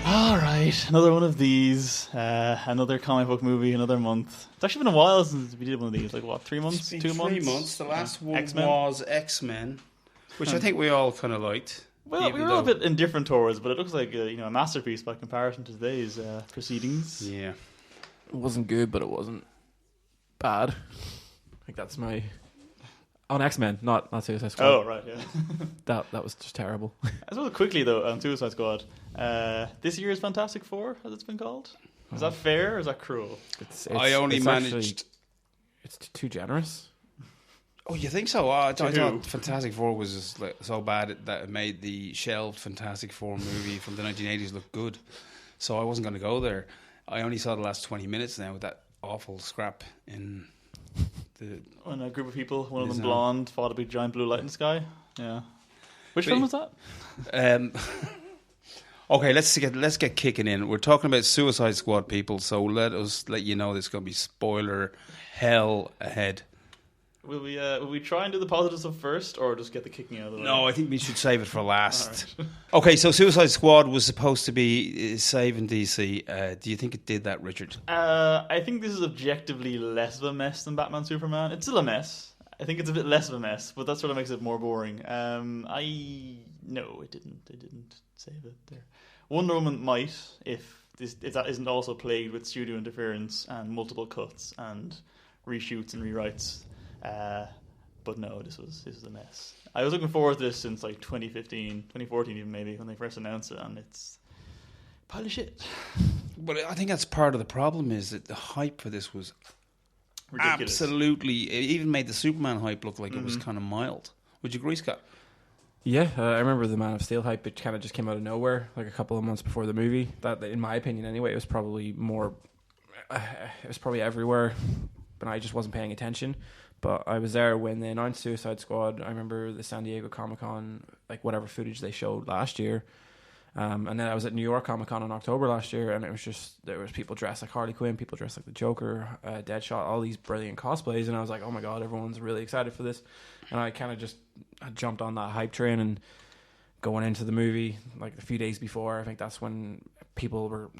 All right, another one of these. Another comic book movie, another month. It's actually been a while since we did one of these. Like, what, 3 months? It's been 2 months? 3 months. The last one X-Men? was X-Men, which I think we all kind of liked. Well, we were all a bit indifferent towards, but it looks like a masterpiece by comparison to today's proceedings. Yeah. It wasn't good, but it wasn't bad. I think that's my... On X-Men, not Suicide Squad. Oh, right, yeah. That was just terrible. As well, quickly though, on Suicide Squad, this year's Fantastic Four, as it's been called. Is that fair or is that cruel? I only managed... Actually, it's too generous. Oh, you think so? I who? thought Fantastic Four was just, so bad that it made the shelved Fantastic Four movie from the 1980s look good. So I wasn't going to go there. I only saw the last 20 minutes now with that awful scrap in... When a group of people, one of them blonde, fought a big giant blue light in the sky. Yeah. Which film was that? Okay, let's get kicking in. We're talking about Suicide Squad, people. So let you know there's going to be spoiler hell ahead. Will we try and do the positive stuff first, or just get the kicking out of the way? No, I think we should save it for last. Right. Okay, so Suicide Squad was supposed to be saving DC. Do you think it did that, Richard? I think this is objectively less of a mess than Batman Superman. It's still a mess. I think it's a bit less of a mess, but that sort of makes it more boring. No, it didn't. It didn't save it there. Wonder Woman might, if that isn't also plagued with studio interference and multiple cuts and reshoots and rewrites. But no, this was a mess. I was looking forward to this since like 2015, 2014 even maybe, when they first announced it, and it's a pile of shit. But I think that's part of the problem, is that the hype for this was Ridiculous. Absolutely. It even made the Superman hype look like it was kind of mild. Would you agree, Scott? Yeah, I remember the Man of Steel hype. It kind of just came out of nowhere, like a couple of months before the movie. That, in my opinion, anyway, it was probably more. It was probably everywhere, but I just wasn't paying attention. But I was there when they announced Suicide Squad. I remember the San Diego Comic-Con, like whatever footage they showed last year. And then I was at New York Comic-Con in October last year, and it was just, there was people dressed like Harley Quinn, people dressed like the Joker, Deadshot, all these brilliant cosplays, and I was like, oh my god, everyone's really excited for this. And I kind of just jumped on that hype train, and going into the movie, like a few days before, I think that's when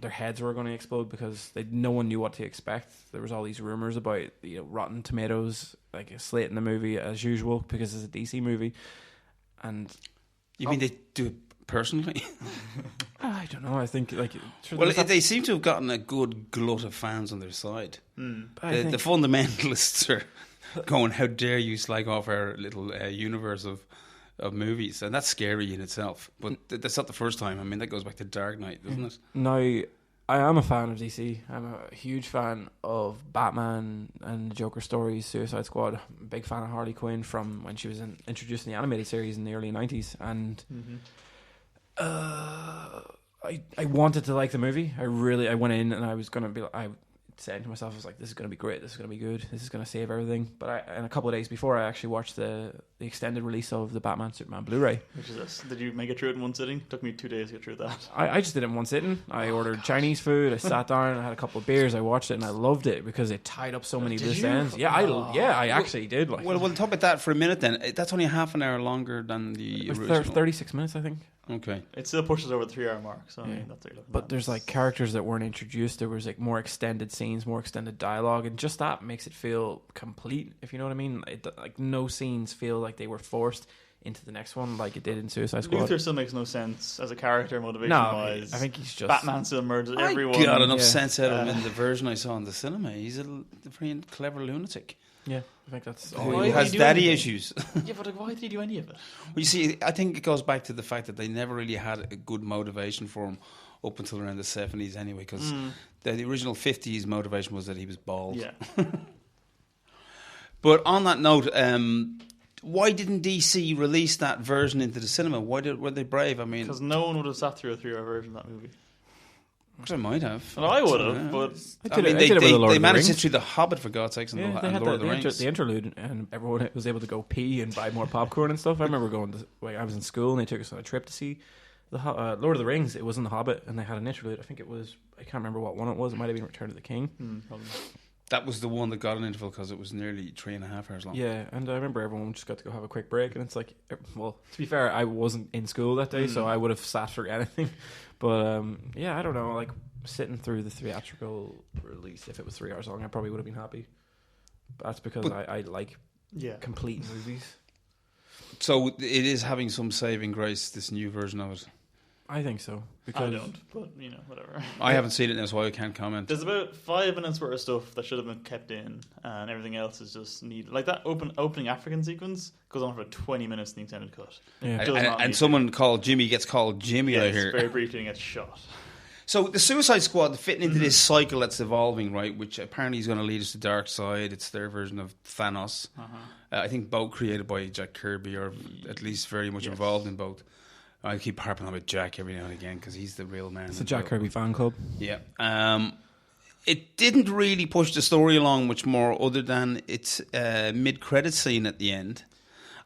their heads were going to explode, because no one knew what to expect. There was all these rumors about Rotten Tomatoes like slating the movie as usual because it's a DC movie. And you mean they do it personally? I don't know. I think they seem to have gotten a good glut of fans on their side. The fundamentalists are going, "How dare you slag off our little universe of movies?" And that's scary in itself. But that's not the first time. I mean, that goes back to Dark Knight, doesn't it? Now, I am a fan of DC. I'm a huge fan of Batman and the Joker stories, Suicide Squad. I'm a big fan of Harley Quinn from when she was introduced in the animated series in the early 90s. And I wanted to like the movie. I went in and I was going to be... I said to myself, I was like, this is going to be great, this is going to be good, this is going to save everything. But and a couple of days before, I actually watched the extended release of the Batman Superman Blu-ray. Which is this? Did you make it through it in one sitting? It took me 2 days to get through that. I just did it in one sitting. I ordered Chinese food, I sat down, I had a couple of beers, I watched it, and I loved it because it tied up so many loose ends. Yeah, I actually did. Like, well, we'll talk about that for a minute then. That's only half an hour longer than the original. 36 minutes, I think. Okay. It still pushes over the 3-hour mark, so yeah. I mean, that's what you're looking but at. There's like characters that weren't introduced. There was like more extended scenes, more extended dialogue, and just that makes it feel complete, if you know what I mean. Like no scenes feel like they were forced into the next one like it did in Suicide Squad. Luther still makes no sense as a character motivation-wise. I think he's just... Batman still murders everyone. I got enough sense out of him in the version I saw in the cinema. He's a very clever lunatic. Yeah, I think that's... Who has daddy issues. Yeah, but why did he do any of it? Well, you see, I think it goes back to the fact that they never really had a good motivation for him up until around the 70s anyway, because the original 50s motivation was that he was bald. Yeah. But on that note, why didn't DC release that version into the cinema? Were they brave? I mean... Because no one would have sat through a 3-hour version of that movie. I might have. Well, I would have, but... They managed it through The Hobbit, for God's sakes, and they had Lord of the Rings. The interlude, and everyone was able to go pee and buy more popcorn and stuff. I remember I was in school, and they took us on a trip to see the Lord of the Rings. It was in The Hobbit, and they had an interlude. I think it was... I can't remember what one it was. It might have been Return of the King. Probably. That was the one that got an interval because it was nearly 3.5 hours long. Yeah, and I remember everyone just got to go have a quick break, and it's like, well, to be fair, I wasn't in school that day, so I would have sat through anything. But yeah, I don't know, like sitting through the theatrical release, if it was 3 hours long, I probably would have been happy. But that's because I like complete movies. So it is having some saving grace, this new version of it. I think so. Because I don't, but whatever. I haven't seen it now, so I can't comment. There's about 5 minutes worth of stuff that should have been kept in, and everything else is just needed. Like that opening African sequence goes on for 20 minutes in the extended cut. Yeah. And someone called Jimmy gets called Jimmy out here. Very briefly and gets shot. So the Suicide Squad fitting into this cycle that's evolving, right? Which apparently is going to lead us to Darkseid. It's their version of Thanos. I think both created by Jack Kirby, or at least very much involved in both. I keep harping on about Jack every now and again because he's the real man. It's a Jack Kirby fan club. Yeah. It didn't really push the story along much more, other than its mid-credit scene at the end.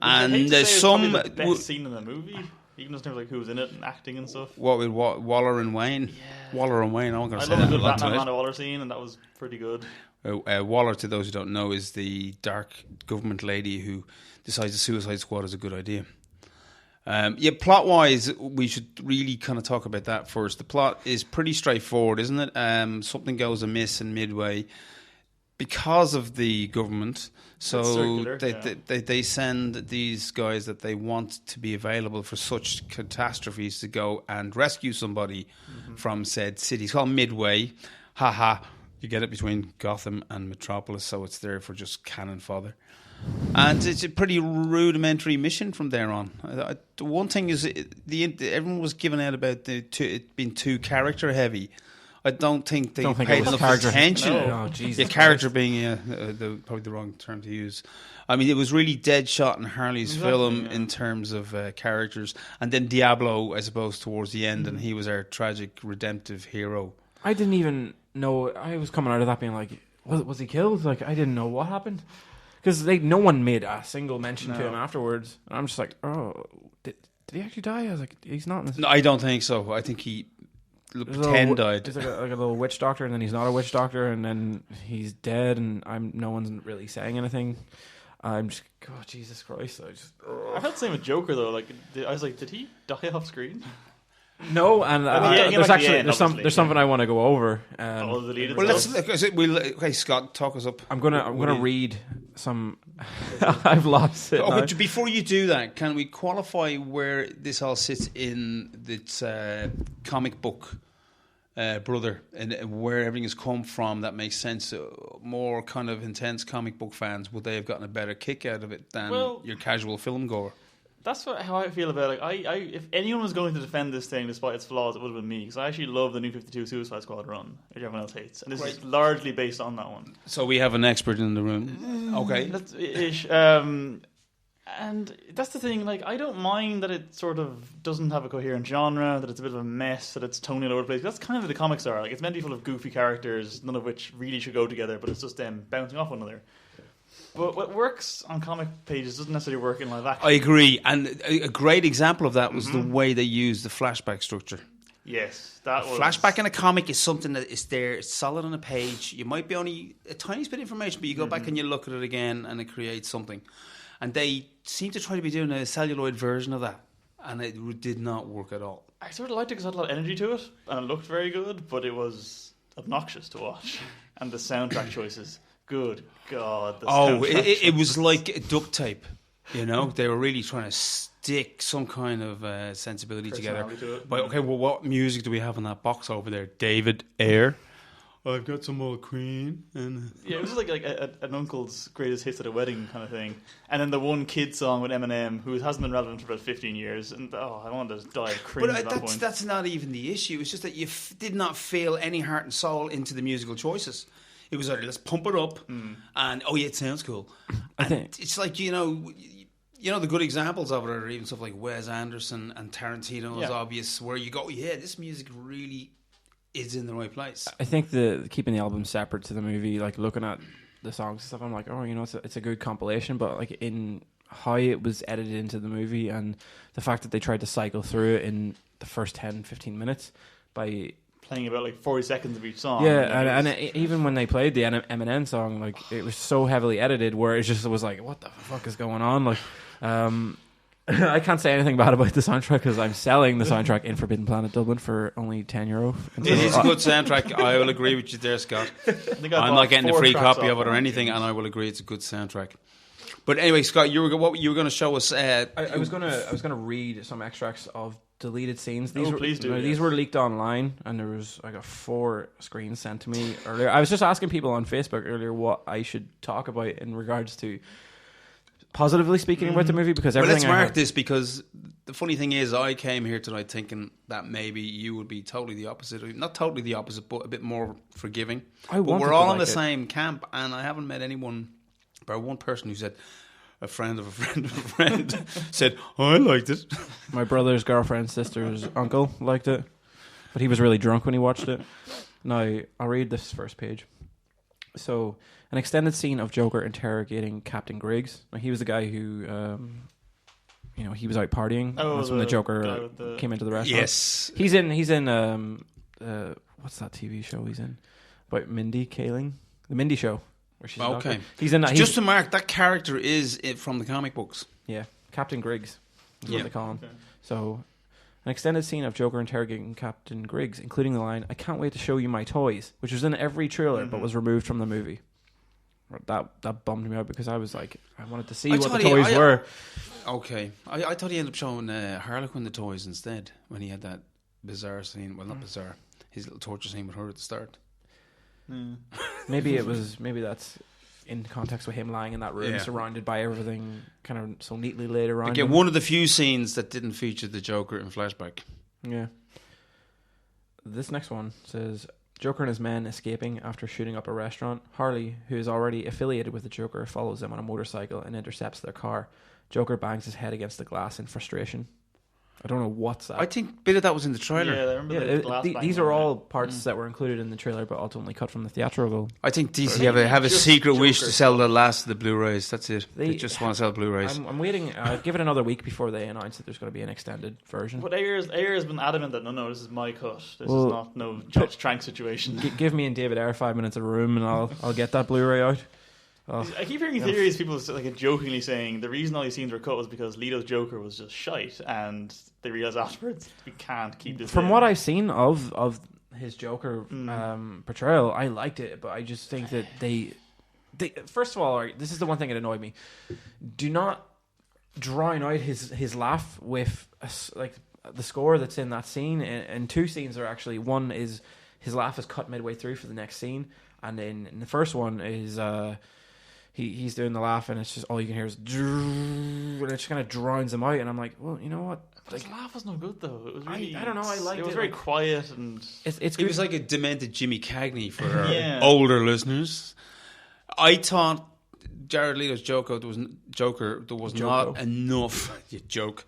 And there's some the best scene in the movie. Even just like who's in it and acting and stuff. What with Waller and Wayne? Yeah. Waller and Wayne. I'm going to say that. I love the Batman Amanda Waller scene, and that was pretty good. Waller, to those who don't know, is the dark government lady who decides the Suicide Squad is a good idea. Plot-wise, we should really kind of talk about that first. The plot is pretty straightforward, isn't it? Something goes amiss in Midway because of the government. So they send these guys that they want to be available for such catastrophes to go and rescue somebody from said city. It's called Midway. Haha. You get it between Gotham and Metropolis, so it's there for just cannon fodder. And it's a pretty rudimentary mission from there on. The one thing is, everyone was giving out about it being too character heavy. I don't think they paid enough attention. No. Oh, Jesus Christ. Character being probably the wrong term to use. I mean, it was really Deadshot and Harley's film in terms of characters, and then Diablo, I suppose, towards the end, and he was our tragic redemptive hero. I didn't even know. I was coming out of that being like, was he killed? Like, I didn't know what happened. Because no one made a single mention to him afterwards. And I'm just like, oh, did he actually die? I was like, he's not in this. No, I don't think so. I think he died. He's like a little witch doctor, and then he's not a witch doctor, and then he's dead, and no one's really saying anything. I'm just, oh, Jesus Christ. I felt the same with Joker, though. Like, I was like, did he die off screen? No, and there's something I want to go over. Scott, talk us up. I'm gonna read some. I've lost it. But before you do that, can we qualify where this all sits in its comic book brother, and where everything has come from? That makes sense. More kind of intense comic book fans, would they have gotten a better kick out of it than your casual film goer? That's how I feel about it. Like, if anyone was going to defend this thing despite its flaws, it would have been me, because I actually love the New 52 Suicide Squad run, which everyone else hates, and this is largely based on that one. So we have an expert in the room. Okay. And that's the thing, like, I don't mind that it sort of doesn't have a coherent genre, that it's a bit of a mess, that it's totally all over the place. That's kind of the comics are. Like, it's meant to be full of goofy characters, none of which really should go together, but it's just them bouncing off one another. But what works on comic pages doesn't necessarily work in live action. I agree, and a great example of that was the way they used the flashback structure. Yes, that was... Flashback in a comic is something that is there, it's solid on a page. You might be only a tiny bit of information, but you go back and you look at it again and it creates something. And they seem to try to be doing a celluloid version of that, and it did not work at all. I sort of liked it because it had a lot of energy to it, and it looked very good, but it was obnoxious to watch. And the soundtrack choices... Good God. It was like duct tape, you know? They were really trying to stick some kind of sensibility together. But, what music do we have in that box over there? David Ayer. I've got some old Queen. And it was just like an uncle's greatest hits at a wedding kind of thing. And then the one kid song with Eminem, who hasn't been relevant for about 15 years. And I wanted to die of cringe at that point. That's not even the issue. It's just that you did not feel any heart and soul into the musical choices. It was like, let's pump it up, and it sounds cool. And it's like, you know, the good examples of it are even stuff like Wes Anderson and Tarantino is obvious, where you go, this music really is in the right place. I think keeping the album separate to the movie, like looking at the songs and stuff, I'm like, it's a good compilation, but like in how it was edited into the movie and the fact that they tried to cycle through it in the first 10-15 minutes by playing about like 40 seconds of each song. Yeah, even when they played the Eminem song, like it was so heavily edited, where it was like, what the fuck is going on? Like, I can't say anything bad about the soundtrack because I'm selling the soundtrack in Forbidden Planet Dublin for only €10. It is a good soundtrack. I will agree with you there, Scott. I'm not getting a free copy of it or anything, and I will agree it's a good soundtrack. But anyway, Scott, you were going to show us. I was going to read some extracts of deleted scenes. Please do. These were leaked online, and I got 4 screens sent to me earlier. I was just asking people on Facebook earlier what I should talk about in regards to positively speaking about the movie, because everything. Well, let's mark this, because the funny thing is, I came here tonight thinking that maybe you would be totally the opposite. Not totally the opposite, but a bit more forgiving. But we're all in the same camp, and I haven't met anyone, but one person who said, a friend of a friend of a friend said, oh, I liked it. My brother's girlfriend's sister's uncle liked it, but he was really drunk when he watched it. Now, I'll read this first page. So, an extended scene of Joker interrogating Captain Griggs. Now, he was the guy who, he was out partying. That's when the Joker came into the restaurant. Yes. He's in what's that TV show he's in? About Mindy Kaling? The Mindy Show. Where she's okay. He's in that. Just to mark, that character is from the comic books. Yeah. Captain Griggs is what they call him. Okay. So, an extended scene of Joker interrogating Captain Griggs, including the line, "I can't wait to show you my toys," which was in every trailer but was removed from the movie. That bummed me out, because I was like, I wanted to see what the toys were. Okay. I thought he ended up showing Harlequin the toys instead, when he had that bizarre scene. Well, not bizarre. His little torture scene with her at the start. Maybe that's in context with him lying in that room, surrounded by everything kind of so neatly laid around. Again, one of the few scenes that didn't feature the Joker in flashback. Yeah. This next one says, Joker and his men escaping after shooting up a restaurant. Harley, who is already affiliated with the Joker, follows them on a motorcycle and intercepts their car. Joker bangs his head against the glass in frustration. I don't know what's that. I think a bit of that was in the trailer. Yeah, I remember these are all parts that were included in the trailer, but ultimately cut from the theatrical. I think DC have a secret wish to sell the last of the Blu-rays. That's it. They just want to sell Blu-rays. I'm waiting. Give it another week before they announce that there's going to be an extended version. But Ayer has been adamant that no, this is my cut. This is not no Judge Trank situation. Give me and David Ayer 5 minutes of a room, and I'll get that Blu-ray out. Oh. I keep hearing theories, people like jokingly saying the reason all these scenes were cut was because Leto's Joker was just shite, and they realised afterwards we can't keep this. From what I've seen of his Joker portrayal, I liked it, but I just think that they first of all, this is the one thing that annoyed me. Do not drown out his laugh with like the score that's in that scene, and 2 scenes are actually, one is his laugh is cut midway through for the next scene, and then in the first one is he's doing the laugh, and it's just all you can hear is and it just kind of drowns him out, and I'm like, well, you know what? But his laugh was no good though. It was really, I don't know. I liked it. It was very quiet, and it was like a demented Jimmy Cagney for our older listeners. I thought Jared Leto's Joker. There was not enough. You joke.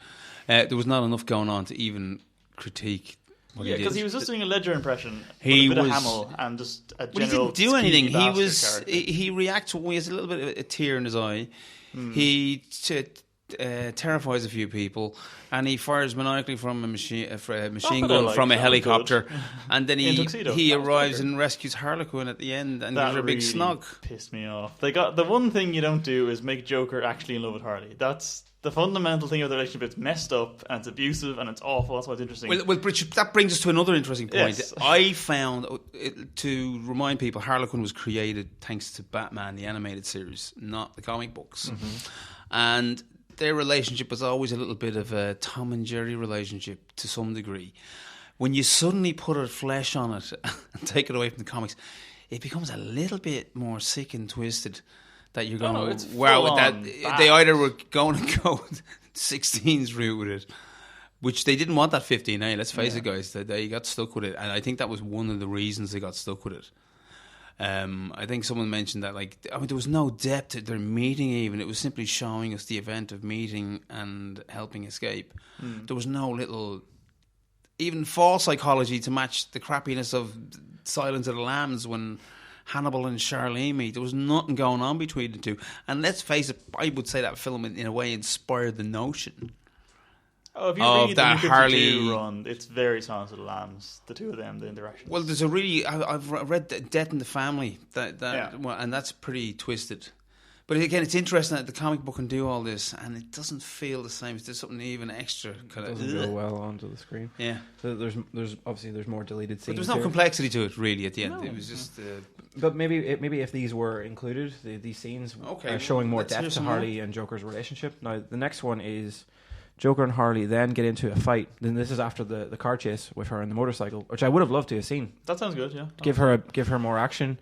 There was not enough going on to even critique. Because he was just doing a Ledger impression. He was of Hamill and just a general. But he didn't do anything. He reacts when he has a little bit of a tear in his eye. He terrifies a few people, and he fires maniacally from a machine gun from a helicopter, and then he arrives and rescues Harlequin at the end, and gives her a big snog. Pissed me off. The one thing you don't do is make Joker actually in love with Harley. That's the fundamental thing of the relationship. It's messed up and it's abusive and it's awful. That's why it's interesting. Well, Richard, that brings us to another interesting point. Yes. I found, to remind people, Harlequin was created thanks to Batman, the animated series, not the comic books. And their relationship was always a little bit of a Tom and Jerry relationship to some degree. When you suddenly put a flesh on it and take it away from the comics, it becomes a little bit more sick and twisted. That you're going to wow, that they either were going to go 16's route with it, which they didn't want that 15A. Let's face it, guys. They got stuck with it, and I think that was one of the reasons they got stuck with it. I think someone mentioned that, there was no depth to their meeting. Even it was simply showing us the event of meeting and helping escape. There was no little, even false psychology to match the crappiness of Silence of the Lambs when Hannibal and Charlene meet. There was nothing going on between the two. And let's face it, I would say that film in a way inspired the Notion. Oh, if you of read that the Harley 52 run, it's very Silence of the Lambs. The two of them, the interaction. Well, there's a really I've read Death in the Family Yeah. well, and that's pretty twisted. But again, it's interesting that the comic book can do all this, and it doesn't feel the same. There's something even extra kind It of doesn't go well onto the screen. Yeah. So there's obviously there's more deleted scenes. But there's no here. complexity to it really at the end. No. It was just. But maybe if these were included, these scenes showing more let's hear depth to some Harley and Joker's relationship. Now the next one is Joker and Harley then get into a fight. Then this is after the car chase with her on the motorcycle, which I would have loved to have seen. That sounds good, yeah. Give her more action.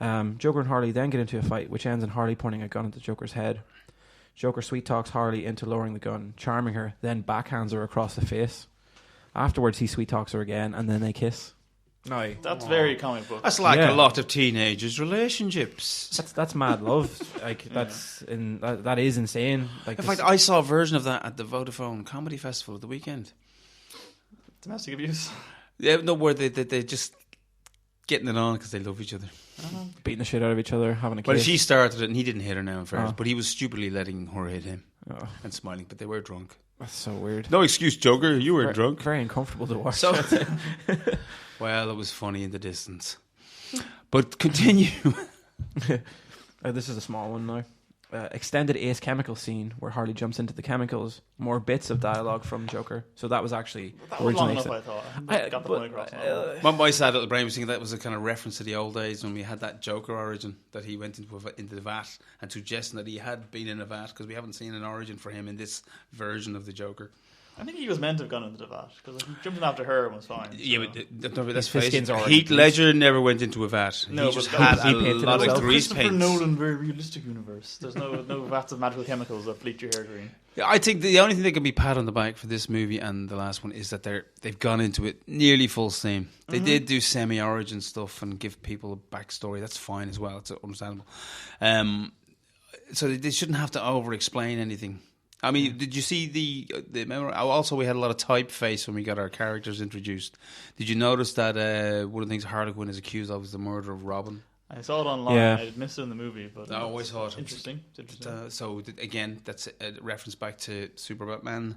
Joker and Harley then get into a fight, which ends in Harley pointing a gun at the Joker's head. Joker sweet talks Harley into lowering the gun, charming her, then backhands her across the face. Afterwards, he sweet talks her again, and then they kiss. No, That's very comic book. That's like Yeah. a lot of teenagers' relationships. that's mad love. Like that is insane. Like In fact, I saw a version of that at the Vodafone Comedy Festival at the weekend. Domestic abuse. Yeah, no, where they just getting it on because they love each other. beating the shit out of each other, having a kiss. Well, she started it, and he didn't hit her now, in fairness, Oh. but he was stupidly letting her hit him Oh, and smiling. But they were drunk. that's so weird. No excuse, Joker. You were Very- drunk. Very uncomfortable to watch. So, well, it was funny in the distance. But continue. This is a small one now. Extended Ace Chemical scene where Harley jumps into the chemicals. More bits of dialogue from Joker. So that was actually That was long originally. enough, I thought. I got the point across now. My sad little brain was thinking that was a kind of reference to the old days when we had that Joker origin, that he went into the vat, and suggesting that he had been in a vat, because we haven't seen an origin for him in this version of the Joker. I think he was meant to have gone into the vat, because he jumping after her was fine. Yeah, so. but let's face fiskins it, are already Heath Ledger never went into a vat. No, he just but had he a painted lot of himself. grease Christopher paint. Nolan, very realistic universe. There's no vats of magical chemicals that bleach your hair green. Yeah, I think the only thing they can be pat on the back for this movie and the last one is that they've gone into it nearly full steam. They did do semi-origin stuff and give people a backstory. That's fine as well. It's understandable. So they shouldn't have to over-explain anything. I mean, did you see the remember? Also, we had a lot of typeface when we got our characters introduced. Did you notice that one of the things Harley Quinn is accused of is the murder of Robin? I saw it online. Yeah. I missed it in the movie, but I always thought it's interesting. It's interesting. Again, that's a reference back to Superman.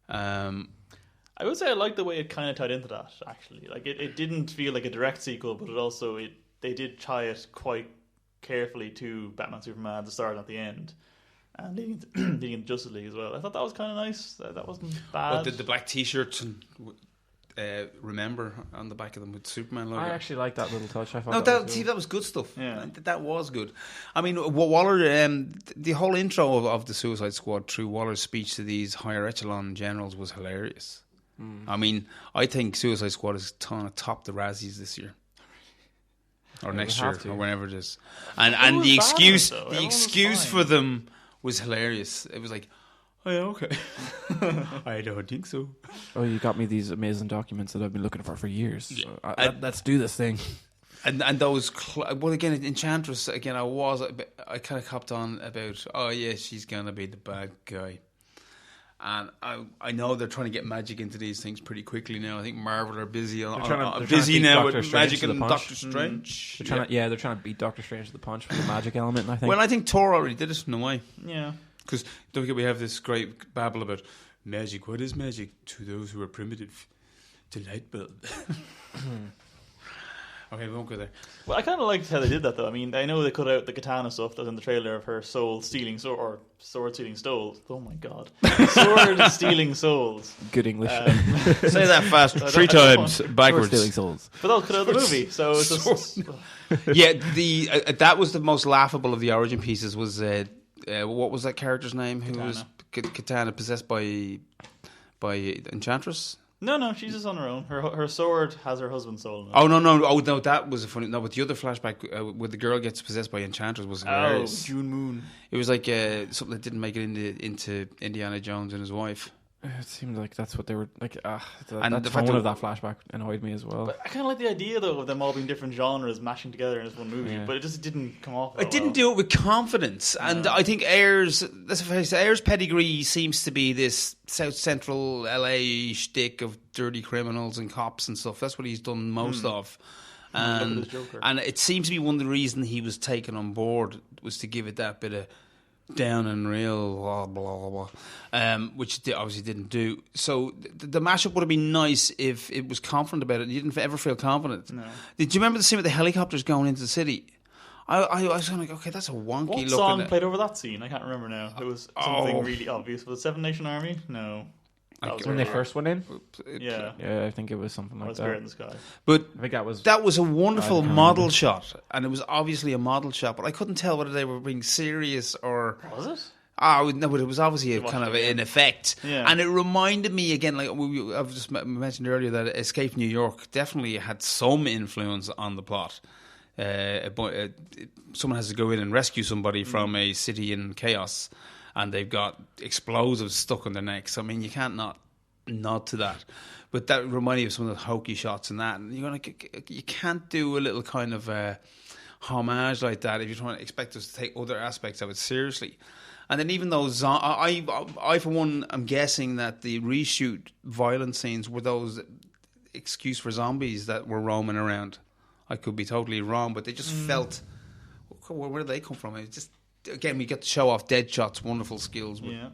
I would say I like the way it kind of tied into that. Actually, like it didn't feel like a direct sequel, but they did tie it quite carefully to Batman Superman at the start and at the end, and leading into Justice League as well. I thought that was kind of nice. That wasn't bad. What, the black T-shirts and remember on the back of them with Superman logo. I actually like that little touch. I thought No, that was that was good stuff. Yeah. That was good. I mean, Waller, the whole intro of the Suicide Squad through Waller's speech to these higher echelon generals was hilarious. I mean, I think Suicide Squad is going to top the Razzies this year. Or next year, or whenever it is. And was the bad excuse at it, though. the Everyone was excuse fine. for them was hilarious. It was like, oh yeah, okay. I don't think so. Oh, you got me these amazing documents that I've been looking for years. Yeah. So let's do this thing. And those, well, again, Enchantress, again, I kind of copped on about, oh yeah, she's going to be the bad guy. And I know they're trying to get magic into these things pretty quickly now. I think Marvel are busy They're trying to busy beat now Doctor with Strange magic to the and punch. Doctor Strange. They're trying to beat Doctor Strange to the punch with the magic element. I think. Well, I think Thor already did it in a way. Yeah. Because don't forget, we have this great babble about magic. What is magic to those who are primitive? To light bulb. Okay, we won't go there. Well, I kind of liked how they did that, though. I mean, I know they cut out the katana stuff that was in the trailer of her sword stealing souls. Oh my god, sword stealing souls. Good English. Say that fast I 3 don't times want- backwards. Stealing souls. But that was cut out of the movie, so it's just Yeah, that was the most laughable of the origin pieces. Was what was that character's name? Who was Katana possessed by Enchantress? No, she's just on her own. Her sword has her husband's soul in it. Oh no, that was a funny. No, but the other flashback where the girl gets possessed by Enchantress was hilarious. June Moon. It was like something that didn't make it into Indiana Jones and his wife. It seemed like that's what they were like. And That the fact tone that- of that flashback annoyed me as well. But I kind of like the idea, though, of them all being different genres mashing together in this one movie. Yeah. But it just didn't come off. It didn't do it with confidence, and I think Ayers' pedigree seems to be this South Central LA shtick of dirty criminals and cops and stuff. That's what he's done most of. Look at this And, Joker. and it seems to be one of the reasons he was taken on board was to give it that bit of down and real blah blah blah, which they obviously didn't do. So the mashup would have been nice if it was confident about it. You didn't ever feel confident. No. Did you remember the scene with the helicopters going into the city? I was kind of like, okay, that's a wonky What looking. song played over that scene? I can't remember now. It was something really obvious. Was it Seven Nation Army? No. That was When they first went in? Yeah. Yeah, I think it was something like Spirit that. in the Sky. But I think that was a wonderful can't model remember. shot, and it was obviously a model shot, but I couldn't tell whether they were being serious or. Was it? No, but it was obviously a kind of an effect. Yeah. And it reminded me again, like I've just mentioned earlier, that Escape from New York definitely had some influence on the plot. Someone has to go in and rescue somebody from a city in chaos, and they've got explosives stuck on their necks. I mean, you can't not nod to that. But that reminded me of some of the hokey shots and that. And you're like, you can't do a little kind of homage like that if you're trying to expect us to take other aspects of it seriously. And then even those, I for one, am guessing that the reshoot violent scenes were those excuse for zombies that were roaming around. I could be totally wrong, but they just felt. Where did they come from? It just again, we get to show off Deadshot's wonderful skills. Yeah.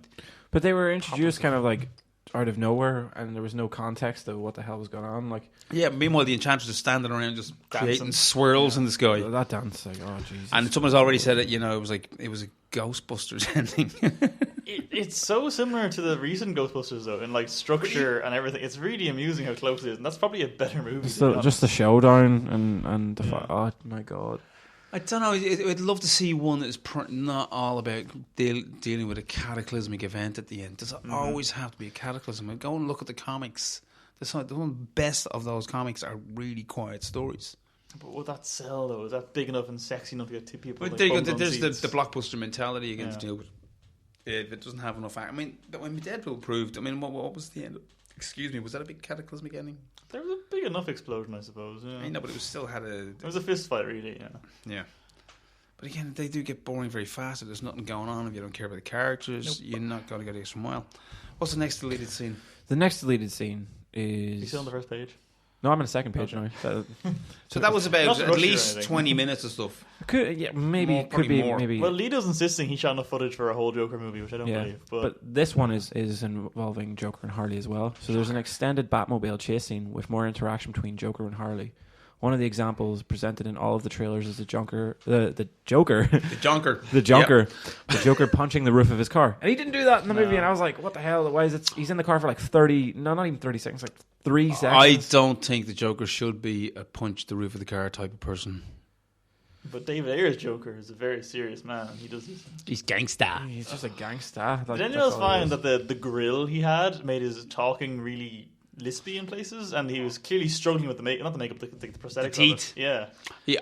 But they were introduced kind of like out of nowhere, and there was no context of what the hell was going on. Like, yeah. Meanwhile, the Enchantress is standing around just Dancing. creating swirls in the sky. that dance, like, oh Jesus! And someone's already said it. You know, it was a Ghostbusters ending. It's so similar to the recent Ghostbusters, though, in like structure and everything. It's really amusing how close it is, and that's probably a better movie. just the showdown and the oh my god. I don't know. I'd love to see one that's not all about dealing with a cataclysmic event at the end. Does it always have to be a cataclysm? Go and look at the comics. The one best of those comics are really quiet stories. But would that sell, though? Is that big enough and sexy enough to get two people? But like, there you go. bumped on There's seats? the blockbuster mentality again to deal with. If it doesn't have enough, I mean, when Deadpool proved, I mean, what was the end? Excuse me, was that a big cataclysmic ending? There was a big enough explosion, I suppose. Yeah. I mean, no, but it was still had a. It was a fist fight, really. Yeah. Yeah. But again, they do get boring very fast. If there's nothing going on, if you don't care about the characters, you're not going to go the extra mile. What's the next deleted scene? The next deleted scene is. You still on the first page? No, I'm on the second page now. So that was Not about to at rush you or least anything. 20 minutes of stuff. Maybe Probably could be more. maybe. Well, Lito's insisting he shot enough footage for a whole Joker movie, which I don't yeah, believe. but this one is involving Joker and Harley as well. So there's an extended Batmobile chase scene with more interaction between Joker and Harley. One of the examples presented in all of the trailers is the Joker, The Jonker. the Joker punching the roof of his car, and he didn't do that in the movie. And I was like, "What the hell? Why is it?" He's in the car for like 30, no, not even 30 seconds, like 3 seconds. I don't think the Joker should be a punch the roof of the car type of person. But David Ayer's Joker is a very serious man. He does this. He's gangster. He's just a gangster. Did anyone else find that the grill he had made his talking really lispy in places, and he was clearly struggling with the makeup, not the makeup, the prosthetics. The teeth. Yeah.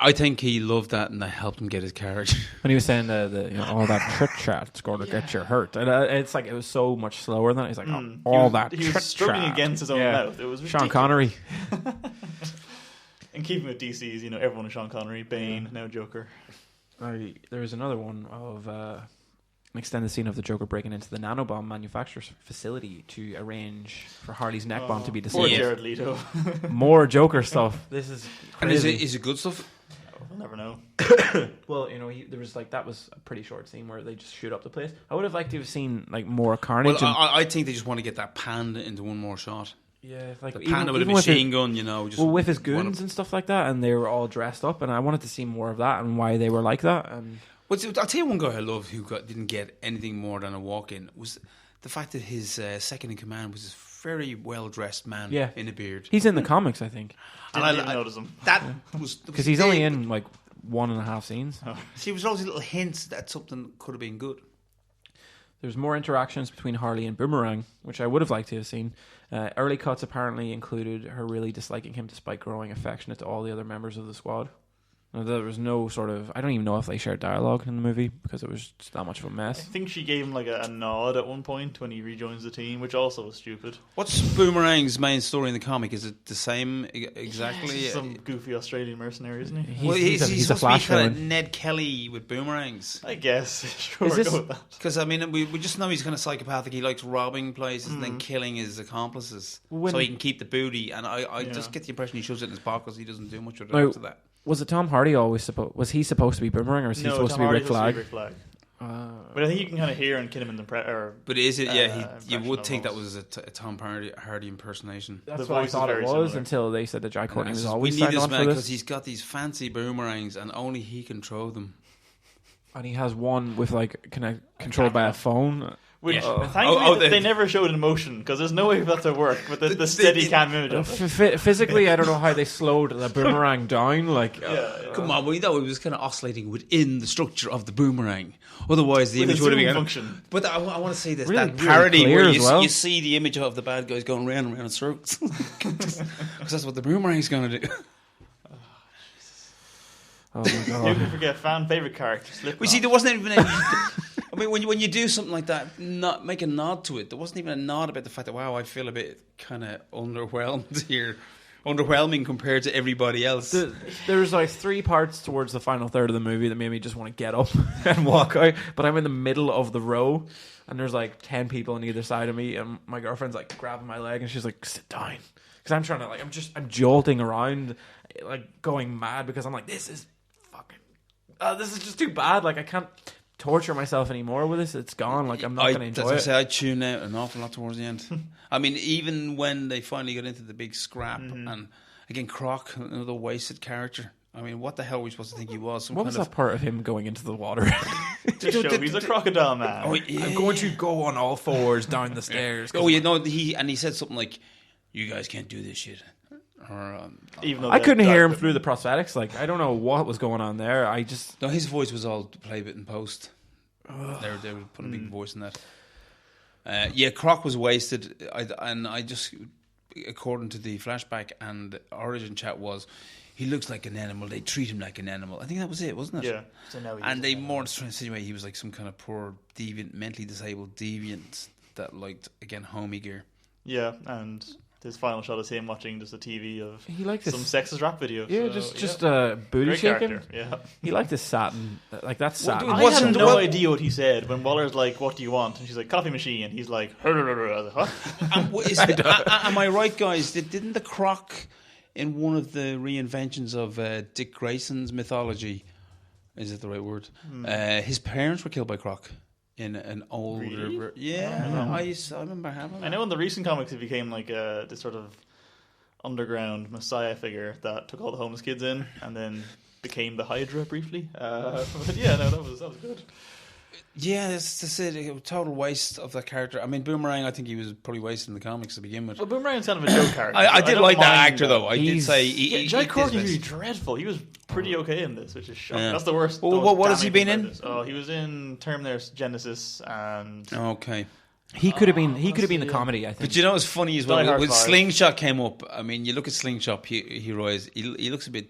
I think he loved that, and that helped him get his carriage. When he was saying all that chit chat's going to get you hurt, and it's like it was so much slower than that. He's like, all that. He was struggling against his own mouth. It was ridiculous. Sean Connery. In keeping with DC's, everyone is Sean Connery, Bane, now Joker. There was another one of an extended scene of the Joker breaking into the nanobomb manufacturer's facility to arrange for Harley's neck bomb to be Poor disabled. Jared Leto. More Joker stuff. This is And crazy. is it good stuff? We'll never know. Well, there was that was a pretty short scene where they just shoot up the place. I would have liked to have seen like more carnage. Well, I think they just want to get that panda into one more shot. Yeah, like The panda with a machine gun, just with his goons and stuff like that, and they were all dressed up, and I wanted to see more of that and why they were like that. And I'll tell you one guy I love who didn't get anything more than a walk-in was the fact that his second in command was this very well-dressed man in a beard. He's in the comics, I think, Didn't even notice him. That was because he's only in like 1.5 scenes. See, it was always little hints that something could have been good. There's more interactions between Harley and Boomerang, which I would have liked to have seen. Early cuts apparently included her really disliking him despite growing affectionate to all the other members of the squad. Now, there was no sort of... I don't even know if they shared dialogue in the movie because it was just that much of a I mess. think she gave him like a nod at one point when he rejoins the team, which also was stupid. What's Boomerang's main story in the comic? Is it the same exactly? He's some goofy Australian mercenary, isn't he? He's a supposed Flash to be kind of villain. Ned Kelly with boomerangs. I guess. Sure, Is this- go with that. Because, I mean, we just know he's kind of psychopathic. He likes robbing places and then killing his accomplices so he can keep the booty. And I just get the impression he shoves it in his pockets. He doesn't do much with it Now, after that. Was it Tom Hardy always supposed... Was he supposed to be Boomerang or was he supposed Tom to be Hardy Rick was Flag? Rick Flag. But I think you can kind of hear in Kinnaman's But is it? Yeah, you impression would of think that almost. was a Tom Hardy impersonation. That's The what I voice is thought it very was similar. until they said that Jai Courtney was We always need signed this on man for because this. he's got these fancy boomerangs and only he can throw them. And he has one with like controlled by a phone. Which, Yeah. thankfully, they never showed in motion, because there's no way for that to work with the steady cam image of it. Physically, I don't know how they slowed the boomerang down. Like, Come on, we know it was kind of oscillating within the structure of the boomerang. Otherwise, the image would have been function. But I want to say this: Really- that really parody clear where as well. you see the image of the bad guys going round and round in circles, because that's what the boomerang's going to do. oh my You god. can forget fan favorite character, Slipknot. We see, there wasn't even any. I mean, when you do something like that, not make a nod to it. There wasn't even a nod about the fact that wow, I feel a bit kind of underwhelmed here, underwhelming compared to everybody else. There's like 3 parts towards the final third of the movie that made me just want to get up and walk out. But I'm in the middle of the row, and there's like 10 people on either side of me, and my girlfriend's like grabbing my leg, and she's like, "Sit down," because I'm trying to like I'm jolting around, like going mad because I'm like, this is fucking, this is just too bad. Like I can't torture myself anymore with this. It's gone. Like I'm not going to enjoy As I it. say, I tuned out an awful lot towards the end. I mean, even when they finally got into the big scrap, and again, Croc, another wasted character. I mean, what the hell were we supposed to think he was? What was that part of him going into the water? To show he's a crocodile man. Oh, yeah. I'm going to go on all fours down the stairs. Oh, you know, he said something like, "You guys can't do this shit." Or, Even though I couldn't the- hear him through the prosthetics. Like I don't know what was going on there. I just no, his voice was all played in post. They were putting a big voice in that. Yeah, Croc was wasted, I just, according to the flashback and origin chat, was he looks like an animal. They treat him like an animal. I think that was it, wasn't it? Yeah. So now And they more trying to insinuate he was like some kind of poor deviant, mentally disabled deviant that liked again homie gear. Yeah, and his final shot is him watching just a TV of he liked some this. sexist rap video. Yeah, so, just yeah. booty Great shaking. character. Yeah. He liked his satin, like that's satin. Well, I wasn't- had no well- idea what he said when Waller's like, "What do you want?" And she's like, "Coffee machine." And he's like, "What?" Am I right, guys? Didn't the Croc in one of the reinventions of Dick Grayson's mythology, is it the right word? His parents were killed by Croc in an older. Really? Yeah, I remember having. I know in the recent comics he became like this sort of underground messiah figure that took all the homeless kids in and then became the Hydra briefly. But yeah, no, that was good. Yeah, that's it. A total waste of that character. I mean, Boomerang, I think he was probably wasted in the comics to begin with. Well, Boomerang's kind of a joke character. I did don't like that mind actor, though. I did He's- say Jai Courtney did was best. dreadful. He was pretty okay in this, which is shocking. Yeah. That's the worst. Well, the most what has he damning been thing in? about this. Oh, he was in Terminator Genesis and Okay. He could have been. He could have been the yeah. comedy. I think. But you know what's funny as Die well? Hard When 5. Slingshot came up, I mean, you look at Slingshot, he looks a bit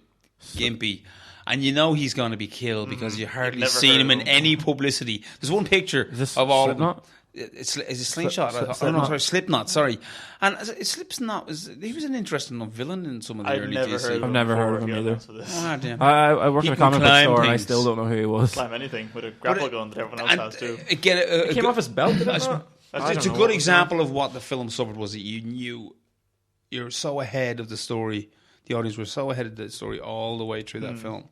gimpy. And you know he's going to be killed because you hardly never seen heard him of in him. any publicity. There's one picture Is this of all Slipknot? of them. Is it Slingshot? Slipknot. Sorry, Slipknot. Sorry, and Slipknot he was an interesting enough villain in some of the I've early never DC. heard of I've him never before, heard of him if you're either. honest with this. Ah, damn. I work He in a can comic book climb store, and I things. still don't know who he was. Climb anything with a grapple gun that everyone else And has too. again, It came off his belt. Did it It's not? I it's a don't know good what was example of what the film suffered was that you knew you're so ahead of the story. The audience were so ahead of the story all the way through that film.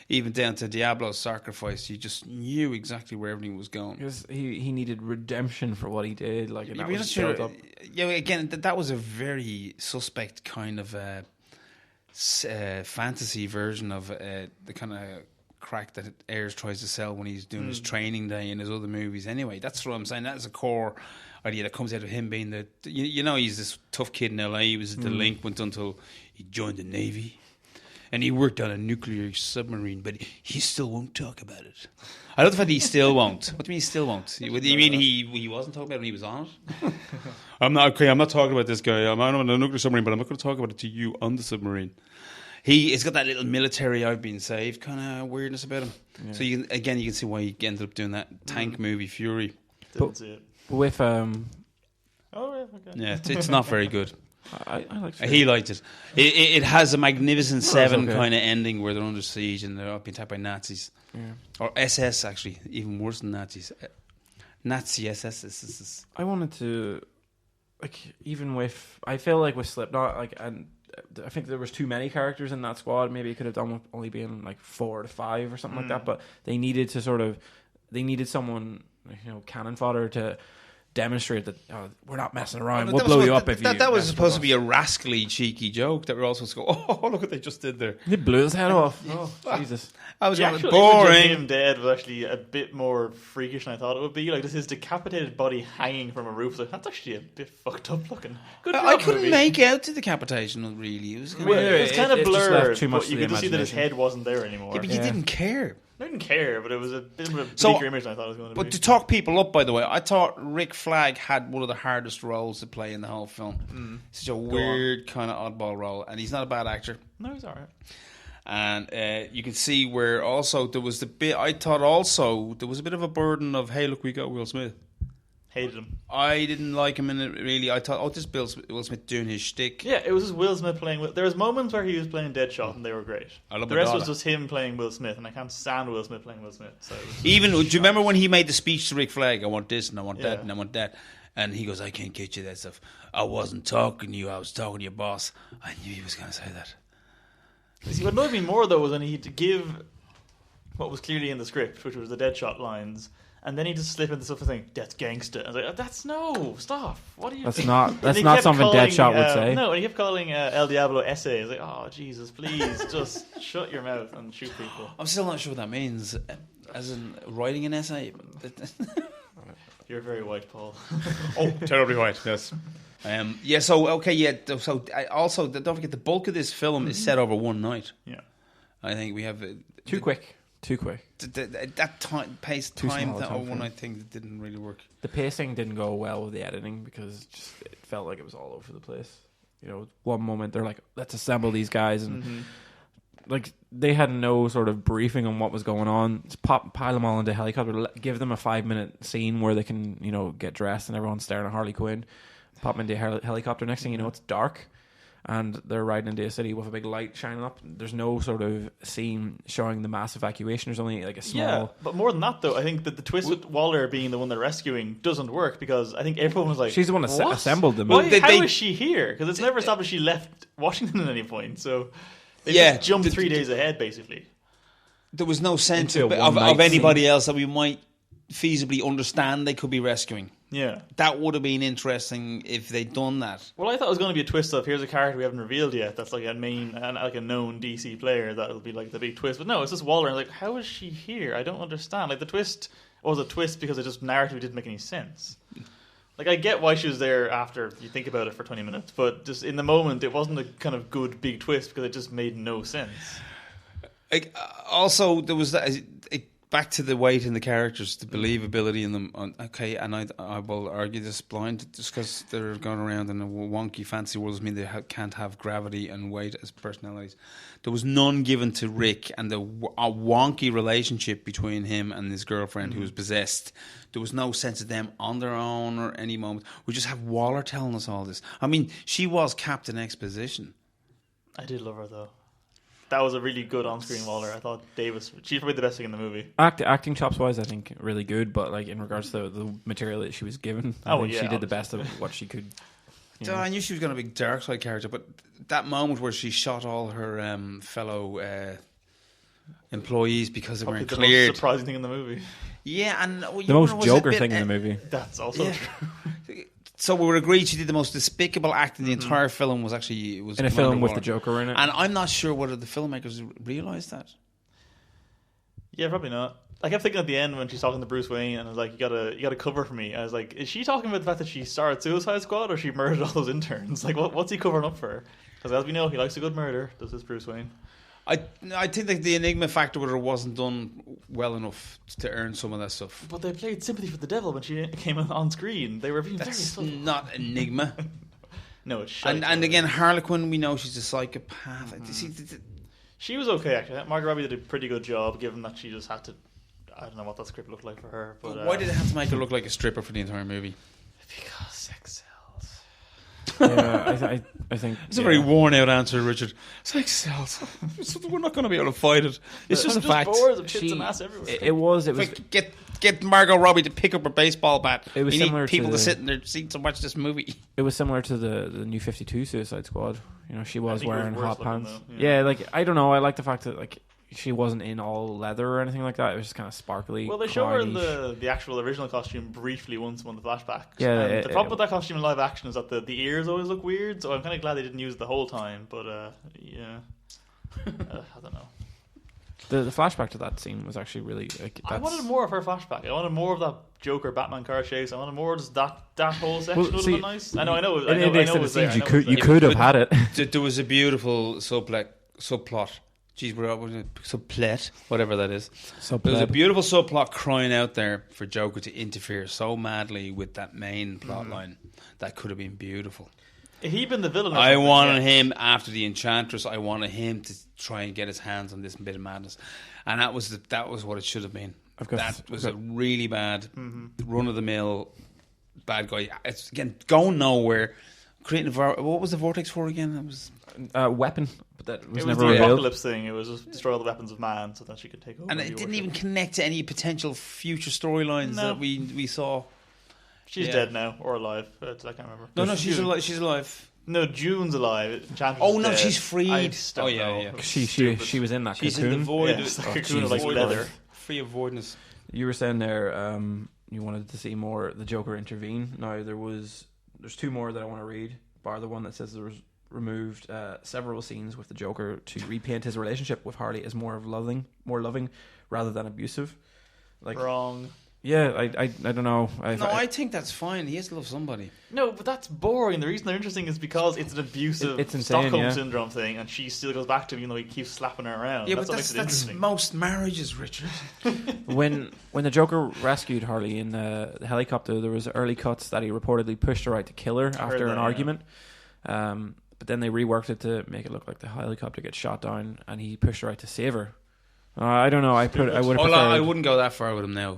Even down to Diablo's sacrifice, you just knew exactly where everything was going. Because he needed redemption for what he did. Like, and that was built up. Yeah, again, that was a very suspect kind of fantasy version of the kind of crack that Ayers tries to sell when he's doing his training day in his other movies. Anyway, that's what I'm saying. That is a core idea that comes out of him being the you know, he's this tough kid in LA. He was a delinquent until he joined the Navy. And he worked on a nuclear submarine, but he still won't talk about it. I love the fact that he still won't. What do you mean he still won't? What do you mean he wasn't talking about it when he was on it? I'm not talking about this guy. I'm on a nuclear submarine, but I'm not going to talk about it to you on the submarine. He's got that little military I've been saved kind of weirdness about him. Yeah. So you can see why he ended up doing that tank movie, Fury. Didn't see it. With Oh, yeah, okay. Yeah, it's not very good. I like He liked it. It has a Magnificent Seven okay. kind of ending where they're under siege and they're being attacked by Nazis. Yeah. Or SS, actually. Even worse than Nazis. Nazi SS. I wanted to, like, even with, I feel like with Slipknot, like, and I think there was too many characters in that squad. Maybe it could have done with only being like 4 to 5 or something like that. But they needed to sort of they needed someone, cannon fodder to demonstrate that we're not messing around. Well, we'll blow you up if you. That was supposed to be a rascally, cheeky joke that we're all supposed to go, oh, look what they just did there. They blew his head off. Oh, Jesus. I was going, boring. Him dead was actually a bit more freakish than I thought it would be. Like, just his decapitated body hanging from a roof. Like, that's actually a bit fucked up looking. Good I couldn't make out the decapitation, really. It was kind of blurred, too much but you could just see that his head wasn't there anymore. Yeah, but you didn't care. I didn't care, but it was a bit of a bleaker image than I thought it was going to be. But to talk people up, by the way, I thought Rick Flag had one of the hardest roles to play in the whole film. Such a weird kind of oddball role, and he's not a bad actor. No, he's alright. And you can see where also there was the bit, I thought also there was a bit of a burden of, hey, look, we got Will Smith. Hated him. I didn't like him in it, really. I thought, this Will Smith doing his shtick. Yeah, it was just Will Smith playing. There was moments where he was playing Deadshot and they were great. The rest was just him playing Will Smith, and I can't stand Will Smith playing Will Smith. So do you remember when he made the speech to Rick Flag? I want this and I want that and I want that. And he goes, I can't get you that stuff. I wasn't talking to you, I was talking to your boss. I knew he was going to say that. See, what annoyed me more, though, was when he had to give what was clearly in the script, which was the Deadshot lines, and then he just slip into stuff and saying, that's gangster. I was like, that's stop. What are you doing? That's not something Deadshot would say. No, and he kept calling El Diablo essays. Like, oh, Jesus, please, just shut your mouth and shoot people. I'm still not sure what that means, as in writing an essay. You're very white, Paul. Oh, terribly white, yes. Also, don't forget, the bulk of this film is set over one night. Yeah. I think we have... Too quick. That time, that one night thing that didn't really work. The pacing didn't go well with the editing because it felt like it was all over the place. One moment they're like, let's assemble these guys, and like they had no sort of briefing on what was going on. Just pile them all into a helicopter, give them a 5-minute scene where they can, get dressed and everyone's staring at Harley Quinn. Pop them into a helicopter. Next thing you know, it's dark, and they're riding into a city with a big light shining up. There's no sort of scene showing the mass evacuation. There's only like a small... Yeah, but more than that, though, I think that the twist with Waller being the one they're rescuing doesn't work, because I think everyone was like... She's the one that assembled them. How is she here? Because it's never established she left Washington at any point, so... They just jumped 3 days ahead, basically. There was no sense of anybody else that we might feasibly understand they could be rescuing. Yeah. That would have been interesting if they'd done that. Well, I thought it was going to be a twist of, here's a character we haven't revealed yet that's like a known DC player that'll be like the big twist. But no, it's just Waller. And like, how is she here? I don't understand. Like, the twist was a twist because it just narratively didn't make any sense. Like, I get why she was there after you think about it for 20 minutes, but just in the moment, it wasn't a kind of good big twist because it just made no sense. Also, there was that... Back to the weight in the characters, the believability in them. And I will argue this blind, just because they're going around in a wonky, fancy world doesn't mean they can't have gravity and weight as personalities. There was none given to Rick, and a wonky relationship between him and his girlfriend who was possessed. There was no sense of them on their own or any moment. We just have Waller telling us all this. I mean, she was Captain Exposition. I did love her, though. That was a really good on-screen Waller. I thought she's probably the best thing in the movie. Acting chops-wise, I think really good, but like in regards to the material that she was given, I think she did the best of what she could. I knew she was going to be a dark side character, but that moment where she shot all her fellow employees because they weren't cleared. The most surprising thing in the movie. Yeah, and the most Joker thing in the movie. That's also true. So we were agreed she did the most despicable act in the entire film was in a film with the Joker in it. And I'm not sure whether the filmmakers realised that. Yeah, probably not. I kept thinking at the end when she's talking to Bruce Wayne and I was like, you gotta cover for me. I was like, is she talking about the fact that she started Suicide Squad or she murdered all those interns? Like, what's he covering up for? Because as we know, he likes a good murder. Does this Bruce Wayne? I think that the enigma factor with her wasn't done well enough to earn some of that stuff. But they played sympathy for the devil when she came on screen. They were being That's not enigma. No, it's shite. And again, Harlequin, we know she's a psychopath. She was okay, actually. Margot Robbie did a pretty good job, given that she just had to... I don't know what that script looked like for her. But why did it have to make her look like a stripper for the entire movie? Because sex sells. Yeah, I think it's a very worn out answer, Richard. Sex sells. We're not going to be able to fight it. It's just a fact. Boards of tits and ass everywhere. It was. Get Margot Robbie to pick up her baseball bat. It was similar need people to sit in their seats and watch this movie. It was similar to the New 52 Suicide Squad. She was wearing hot pants. Yeah, like I don't know. I like the fact that she wasn't in all leather or anything like that. It was just kind of sparkly. Well, they show her in crownish. the actual original costume briefly once in one of the flashbacks. Yeah, and the problem with that costume in live action is that the ears always look weird, so I'm kind of glad they didn't use it the whole time, but yeah. I don't know. The flashback to that scene was actually really... I wanted more of her flashback. I wanted more of that Joker Batman car chase. I wanted more of just that whole section would have been nice. I know in the extended scenes, you could could have had it. There was a beautiful subplot. Jeez, we're up with a subplot, whatever that is. There was a beautiful subplot crying out there for Joker to interfere so madly with that main plot line. That could have been beautiful. If he'd been the villain, I wanted him after the Enchantress. I wanted him to try and get his hands on this bit of madness, and that was what it should have been. That was a really bad, run of the mill bad guy. It's again going nowhere. Creating what was the vortex for again? It was weapon, but that was it never was the revealed. apocalypse thing. It was just destroy all the weapons of man so that she could take over. And it didn't even connect to any potential future storylines that we saw. She's dead now or alive. I can't remember. No, she's alive. She's alive. No, June's alive. Oh no, she's freed. Yeah. She was in that she's cocoon. in the void. Yeah, it's like a cocoon of like leather. Free of voidness. You were saying there, you wanted to see more the Joker intervene. Now there's two more that I want to read. Bar the one that says there was removed several scenes with the Joker to repaint his relationship with Harley as more loving rather than abusive. Like wrong. Yeah, I don't know. I think that's fine. He has to love somebody. No, but that's boring. The reason they're interesting is because it's an abusive it's insane, Stockholm syndrome thing, and she still goes back to him even though he keeps slapping her around. Yeah, that's that's most marriages, Richard. When the Joker rescued Harley in the helicopter, there was early cuts that he reportedly pushed her out to kill her after an argument. But then they reworked it to make it look like the helicopter gets shot down, and he pushed her out to save her. I don't know. I would have preferred. I wouldn't go that far with him now.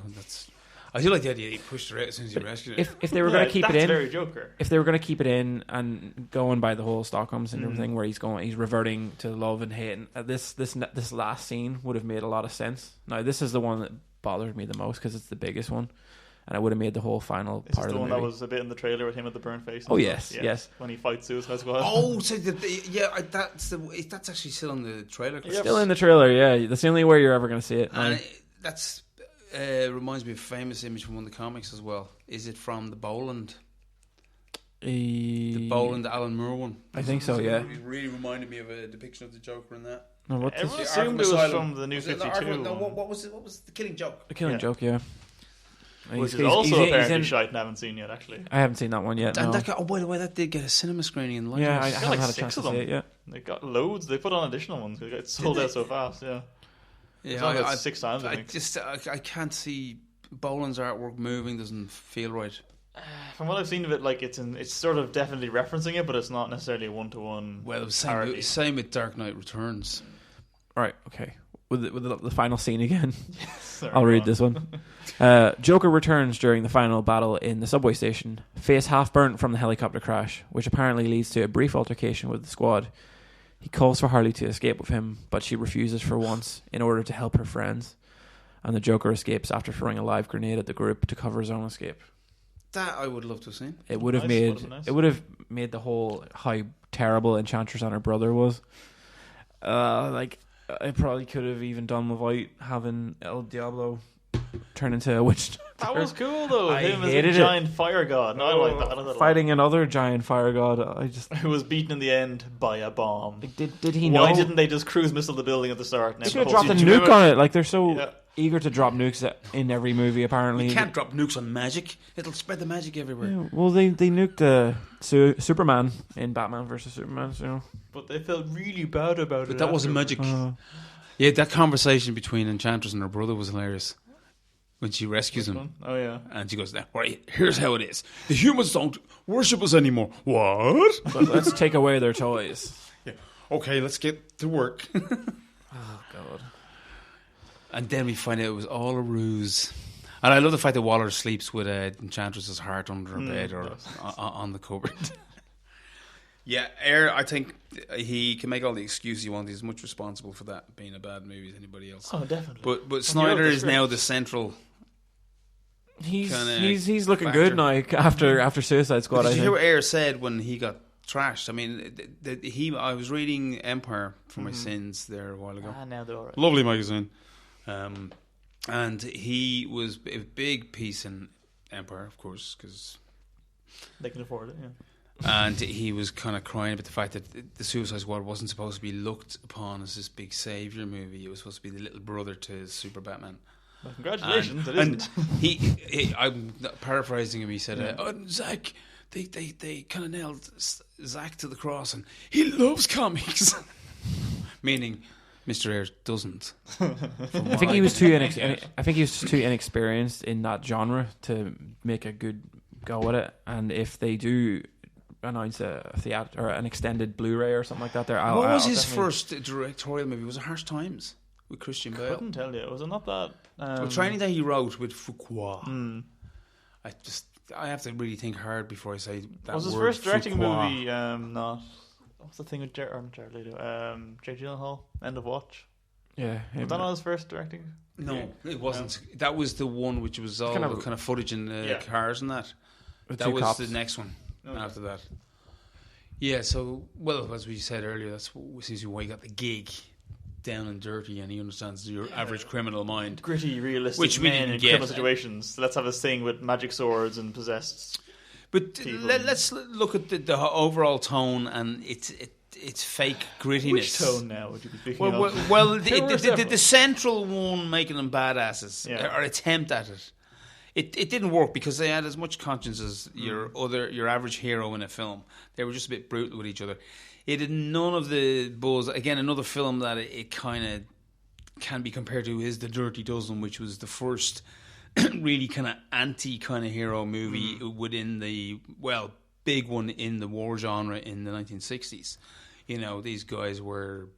I feel like the idea he pushed her out as soon as he rescued her. If they were going to keep it in, very Joker. If they were going to keep it in and going by the whole Stockholm syndrome thing, where he's reverting to love and hate, and this last scene would have made a lot of sense. Now this is the one that bothered me the most because it's the biggest one, and it would have made the whole final part of the movie. The one that was a bit in the trailer with him at the burnt face. Oh yes. When he fights Suicide Squad. Oh, so that's actually still on the trailer. Still in the trailer, yeah. That's the only way you're ever going to see it. And that's. Reminds me of a famous image from one of the comics as well. Is it from the Boland? The Boland Alan Moore one. I think so, yeah. It really reminded me of a depiction of the Joker in that. No, everyone assumed it was from the New 52. No, what was it? What was the Killing Joke? The Killing Joke, yeah. Which is also apparently shite and I haven't seen yet, actually. I haven't seen that one yet. And by the way, that did get a cinema screening in London. Yeah, I haven't had a chance to see it yet. They got loads. They put on additional ones. They got sold out so fast, yeah. Yeah, 6 times, I think. I can't see Boland's artwork moving. Doesn't feel right. From what I've seen of it, like it's sort of definitely referencing it, but it's not necessarily a one-to-one. Well, same with Dark Knight Returns. All right, okay. With the final scene again. Yes, I'll read this one. Joker returns during the final battle in the subway station, face half burnt from the helicopter crash, which apparently leads to a brief altercation with the squad. He calls for Harley to escape with him, but she refuses for once in order to help her friends. And the Joker escapes after throwing a live grenade at the group to cover his own escape. That I would love to have seen. It would have made the whole how terrible Enchantress and her brother was. I probably could have even done without having El Diablo turn into a witch. That was cool though. Him as a hated giant fire god. No, I like that. Fighting another giant fire god. Who was beaten in the end by a bomb. Did he know? Why didn't they just cruise missile the building at the start? They should have dropped a nuke on it. Like they're so eager to drop nukes in every movie. Apparently, you can't drop nukes on magic. It'll spread the magic everywhere. Yeah, well, they nuked Superman in Batman vs Superman. So, but they felt really bad about it. But that wasn't magic. Yeah, that conversation between Enchantress and her brother was hilarious. When she rescues him. Oh, yeah. And she goes, right, here's how it is. The humans don't worship us anymore. What? Let's take away their toys. Yeah. Okay, let's get to work. Oh, God. And then we find out it was all a ruse. And I love the fact that Waller sleeps with Enchantress's heart under her bed or on the cupboard. Yeah, Air, I think he can make all the excuses he wants. He's much responsible for that being a bad movie as anybody else. Oh, definitely. But Snyder is now the central... He's looking factor. Good now after Suicide Squad. Did you hear what Ayer said when he got trashed. I mean, I was reading Empire for my sins there a while ago. Now they're all right. Lovely magazine. And he was a big piece in Empire, of course, because they can afford it, yeah. And he was kind of crying about the fact that the Suicide Squad wasn't supposed to be looked upon as this big savior movie. It was supposed to be the little brother to his Super Batman. Well, congratulations, it isn't. I'm paraphrasing him. He said, Zach, they kind of nailed Zach to the cross, and he loves comics. Meaning, Mr. Ayers doesn't. I think he was too inexperienced in that genre to make a good go at it. And if they do announce an extended Blu-ray or something like that, what was his first directorial movie? Was it Harsh Times with Christian Bale? Couldn't tell you. Was it not that? Training Day he wrote with Fuqua. I have to really think hard before I say that. Was his word, first directing Fuqua. movie not? What's the thing with Jared Leto? Jake Gyllenhaal, End of Watch. Yeah, Was that not his first directing? No, it wasn't. That was the one which was all kind of footage in cars and that. That was the next one after that. Yeah, so, well, as we said earlier, that's seems why he got the gig, down and dirty, and he understands your average criminal mind. Gritty, realistic which we men didn't in get. criminal situations. So let's have a thing with magic swords and possessed. But let's look at the overall tone and its fake grittiness. Which tone now would you be picking up? Well, the central one making them badasses, or attempt at it. It didn't work because they had as much conscience as your average hero in a film. They were just a bit brutal with each other. It had none of the buzz. Again, another film that it kind of can be compared to is The Dirty Dozen, which was the first really kind of anti kind of hero movie within the big one in the war genre in the 1960s. You know, these guys were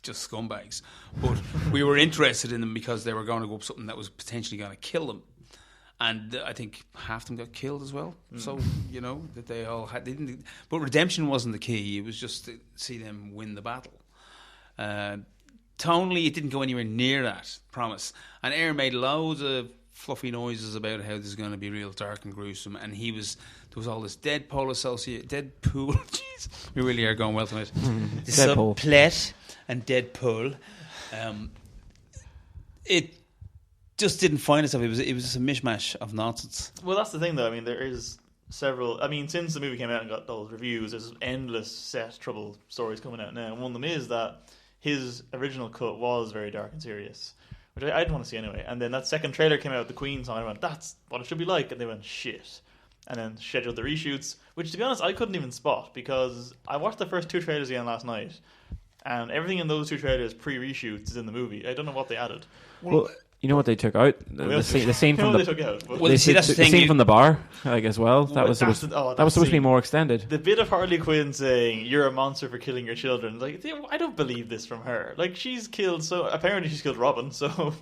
just scumbags, but we were interested in them because they were going to go up something that was potentially going to kill them. And I think half of them got killed as well. So, you know, that they all had... but redemption wasn't the key. It was just to see them win the battle. Tonally, it didn't go anywhere near that, promise. And Ayer made loads of fluffy noises about how this is going to be real dark and gruesome. And there was all this Deadpool jeez, we really are going well tonight. Subplot and Deadpool. It just didn't find itself. It was just a mishmash of nonsense. Well, that's the thing, though. I mean, there is several. I mean, since the movie came out and got those reviews, there's endless set trouble stories coming out now. And one of them is that his original cut was very dark and serious, which I didn't want to see anyway. And then that second trailer came out with the Queen song. And I went, "That's what it should be like." And they went, "Shit." And then scheduled the reshoots, which, to be honest, I couldn't even spot because I watched the first two trailers again last night, and everything in those two trailers pre-reshoots is in the movie. I don't know what they added. Well, you know what they took out? The scene from the scene from the bar, like, as well. That was supposed to be more extended. The bit of Harley Quinn saying "You're a monster for killing your children." Like, I don't believe this from her. Like, she's killed. So apparently she's killed Robin. So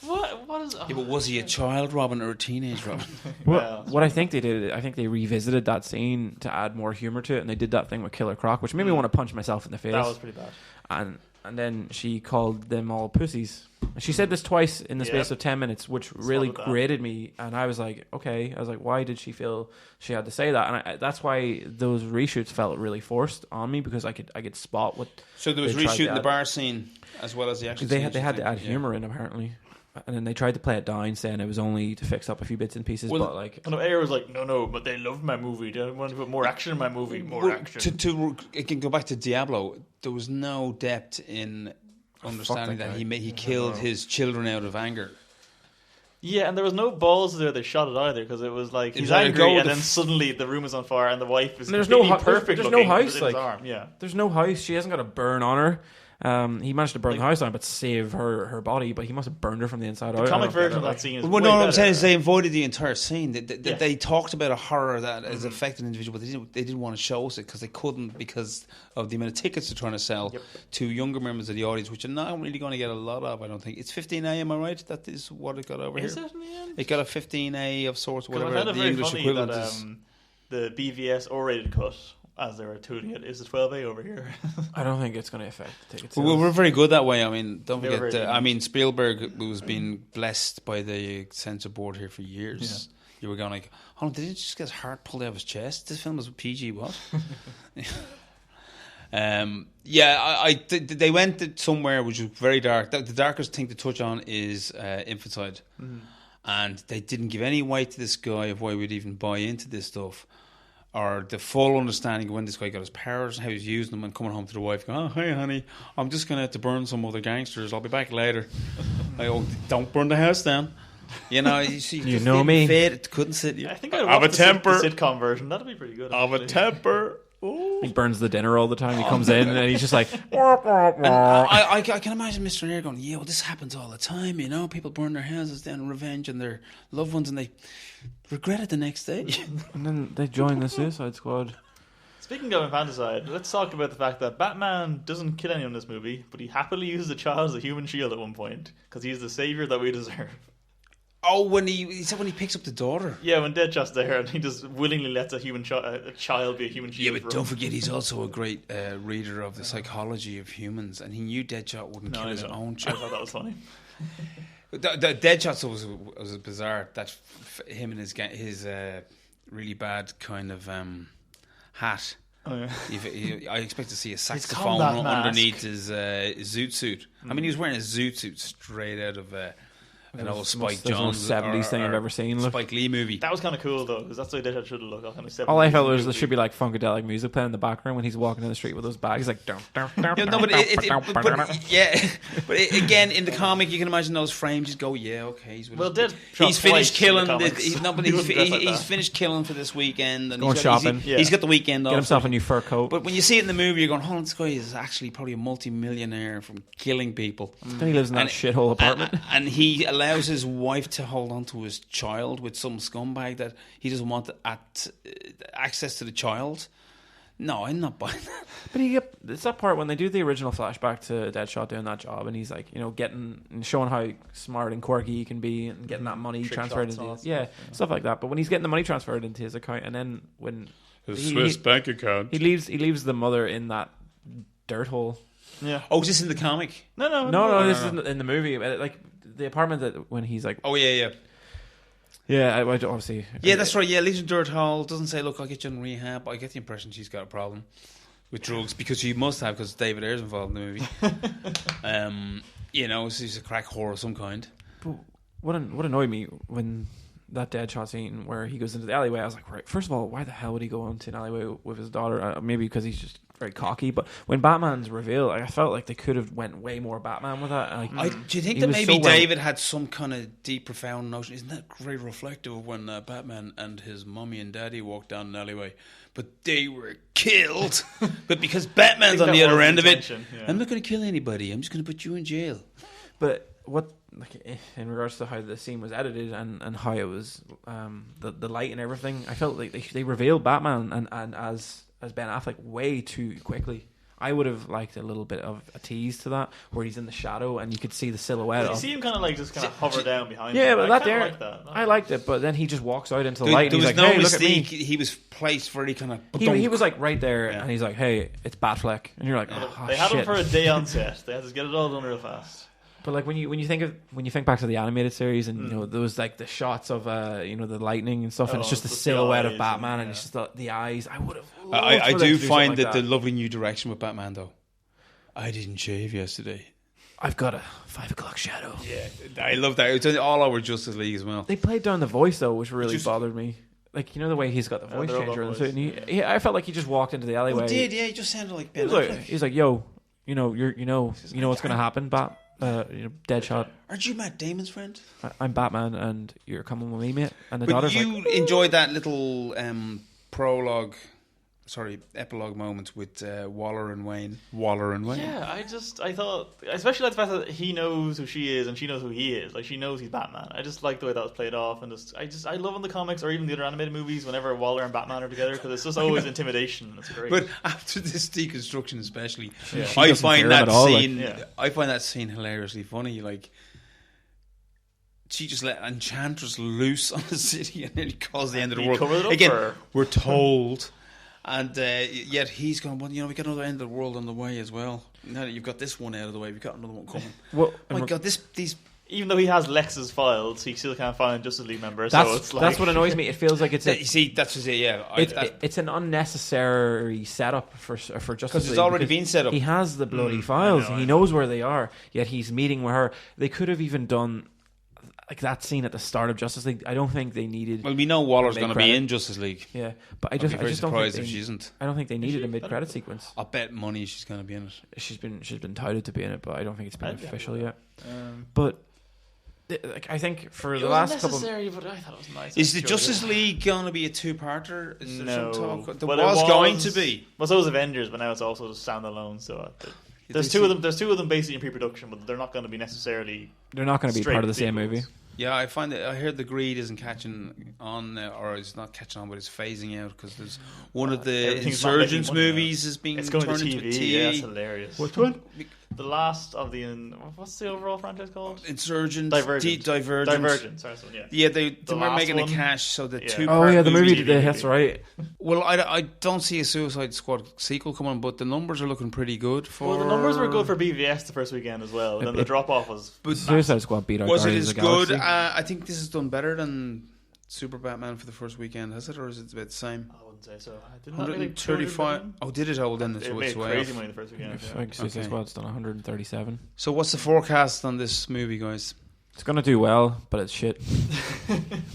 what is? Oh. Yeah, but was he a child Robin or a teenage Robin? What I think they did, I think they revisited that scene to add more humor to it, and they did that thing with Killer Croc, which made me want to punch myself in the face. That was pretty bad. And then she called them all pussies. She said this twice in the space of 10 minutes, which really grated me. And I was like, okay. I was like, why did she feel she had to say that? And that's why those reshoots felt really forced on me, because I could spot what. So there was reshooting the bar scene as well as the action scene. They had to add humor in, apparently. And then they tried to play it down, saying it was only to fix up a few bits and pieces. But like, no, Ayer was like, no, but they loved my movie. They want to put more action in my movie. More action. It can go back to Diablo. There was no depth in understanding that he killed his children out of anger. Yeah, and there was no balls there. They shot it either, because it was like he's angry, and then suddenly the room is on fire, and the wife is perfect. There's no house. Like, his arm. Yeah, there's no house. She hasn't got a burn on her. He managed to burn the house down, but save her body. But he must have burned her from the inside out. The comic version of that scene is what I'm saying is they avoided the entire scene. They talked about a horror that has affected an individual, but they didn't want to show us it because they couldn't, because of the amount of tickets they're trying to sell to younger members of the audience, which are not really going to get a lot of. I don't think it's 15A. Am I right? That is what it got over here. Is it in the end? It got a 15A of sorts, whatever the very English funny equivalent that, is. The BVS or-rated cut, as they were tuning it, is the 12A over here. I don't think it's going to affect the ticket sales. Well, we're very good that way. I mean, don't forget. Spielberg was being blessed by the censor board here for years. you were going like, "Oh, did he just get his heart pulled out of his chest? This film is PG, what?" They went somewhere which was very dark. The darkest thing to touch on is infanticide, and they didn't give any weight to this guy of why we'd even buy into this stuff, or the full understanding of when this guy got his powers, how he's using them, and coming home to the wife going, "Oh, hey honey, I'm just going to have to burn some other gangsters. I'll be back later." Like, "Oh, don't burn the house down." You know, you know me. It couldn't sit. I think I'd watch the sitcom version. That'd be pretty good. Of a temper. Ooh. He burns the dinner all the time. He comes in and he's just like... I can imagine Mr. Adair going, "Yeah, well, this happens all the time, you know. People burn their houses down in revenge on their loved ones and they regret it the next day." And then they join the Suicide Squad. Speaking of infanticide, let's talk about the fact that Batman doesn't kill anyone in this movie, but he happily uses a child as a human shield at one point, because he's the savior that we deserve. Oh, when he said when he picks up the daughter. Yeah, when Deadshot's there, and he just willingly lets a child be a human shield. Yeah, but don't forget, he's also a great reader of the psychology of humans, and he knew Deadshot wouldn't kill his own child. I thought that was funny. The Deadshot was bizarre. That him and his really bad kind of hat. Oh, yeah. I expect to see a saxophone underneath his zoot suit. I mean, he was wearing a zoot suit straight out of an old Spike Jonze 70s thing I've ever seen. Look. Spike Lee movie. That was kind of cool though, because that's the way Deadshot should have looked. Kind of 70s all I felt was there should be like funkadelic music playing in the background when he's walking down the street with those bags, like. Again, in the comic, you can imagine those frames. Just go, yeah, okay. He's finished killing. He's finished killing for this weekend. And going shopping. He's got the weekend off. Get himself a new fur coat. But when you see it in the movie, you're going, "Oh, this guy is actually probably a multi-millionaire from killing people." Then he lives in that shithole apartment, and he allows his wife to hold on to his child with some scumbag that he doesn't want access to the child. No, I'm not buying that. But it's that part when they do the original flashback to Deadshot doing that job, and he's like, getting and showing how smart and quirky he can be, and getting that money transferred into stuff like that. But when he's getting the money transferred into his account, and then when his Swiss bank account, he leaves the mother in that dirt hole. Yeah. Oh, is this in the comic? No. This is in the movie. Like the apartment that when he's like, oh yeah. Yeah, I obviously. Yeah, that's right. Yeah, leaves a dirt hole. Doesn't say, "Look, I'll get you in rehab." I get the impression she's got a problem with drugs because she must have, because David Ayer's involved in the movie. She's a crack whore of some kind. But what annoyed me when that Deadshot scene where he goes into the alleyway, I was like, right, first of all, why the hell would he go into an alleyway with his daughter? Maybe because he's just very cocky. But when Batman's revealed, I felt like they could have went way more Batman with that. Do you think that maybe David had some kind of deep, profound notion? Isn't that very reflective of when Batman and his mummy and daddy walked down an alleyway, but they were killed? But because Batman's on the other end of it, I'm not going to kill anybody. I'm just going to put you in jail. But what, in regards to how the scene was edited and how it was the light and everything, I felt like they revealed Batman and as Ben Affleck way too quickly. I would have liked a little bit of a tease to that, where he's in the shadow and you could see the silhouette. You see him kind of just hover down behind. Yeah, him. but that there, like that. I liked it. But then he just walks out into the light. There and was he's like, no hey, mistake. look at me. He was placed very kind of. He was like right there, and he's like, "Hey, it's Batfleck," and you're like, "Oh, they had shit." him for a day on set. They had to get it all done real fast. But like when you think back to the animated series, and those like the shots of the lightning and stuff, and it's just the silhouette of Batman, and it's just the eyes. I would have. I do find that the lovely new direction with Batman, though. I didn't shave yesterday. I've got a 5 o'clock shadow. Yeah, I love that. It's all over Justice League as well. They played down the voice though, which really bothered me. Like the way he's got the voice changer, and I felt like he just walked into the alleyway. He did, yeah. He just sounded like Ben Affleck. He's like, "Yo, you know what's going to happen, Bat." Deadshot. Aren't you Matt Damon's friend? I'm Batman, and you're coming with me, mate. And the but daughter's you enjoyed that little epilogue moment with Waller and Wayne. Yeah, I thought, especially like the fact that he knows who she is and she knows who he is. Like, she knows he's Batman. I just like the way that was played off, and I love in the comics or even the other animated movies whenever Waller and Batman are together, because it's just always intimidation. It's great. But after this deconstruction, especially, I find that scene hilariously funny. Like, she just let Enchantress loose on the city and nearly caused the end of the world. Again, we're told. And yet he's going, well, we got another end of the world on the way as well. Now that you've got this one out of the way, we've got another one coming. Well, oh my God, these even though he has Lex's files, he still can't find Justice League members. That's what annoys me. It feels like it's you see, that's just it. Yeah, it's an unnecessary setup for Justice League because it's already been set up. He has the bloody files. He knows where they are. Yet he's meeting with her. They could have even done like that scene at the start of Justice League. I don't think they needed. Well, we know Waller's going to be in Justice League. Yeah, but I just don't think if she isn't. I don't think they needed a mid-credit sequence. I'll bet money she's going to be in it. She's been touted to be in it, but I don't think it's been official yet. But like, I think for the last couple, but I thought it was nice. Is the Justice League going to be a two-parter? Is there no, some talk? There was going to be. Well, so was Avengers, but now it's also just standalone. So there's two of them. There's two of them basically in pre-production, but they're not going to be necessarily. They're not going to be part of the same movie. Yeah, I find that I heard the greed isn't catching on, or it's not catching on, but it's phasing out because there's one of the Insurgents movies is being turned into TV. Yeah, that's hilarious. Which one? The last of the what's the overall franchise called? Insurgent, Divergent. Sorry, yeah, they were making the cash, so the two. Oh yeah, the movie. That's right. Well, I don't see a Suicide Squad sequel coming, but the numbers are looking pretty good for. Well, the numbers were good for BVS the first weekend as well. And then the drop off was. But Suicide Squad beat out. Was it as good? I think this is done better than Super Batman for the first weekend, has it, or is it about the same? I wouldn't say so. 135. Oh, did it? Oh, then it's it made way crazy off. money the first weekend. I think Suicide Squad's done 137. So, what's the forecast on this movie, guys? It's gonna do well, but it's shit.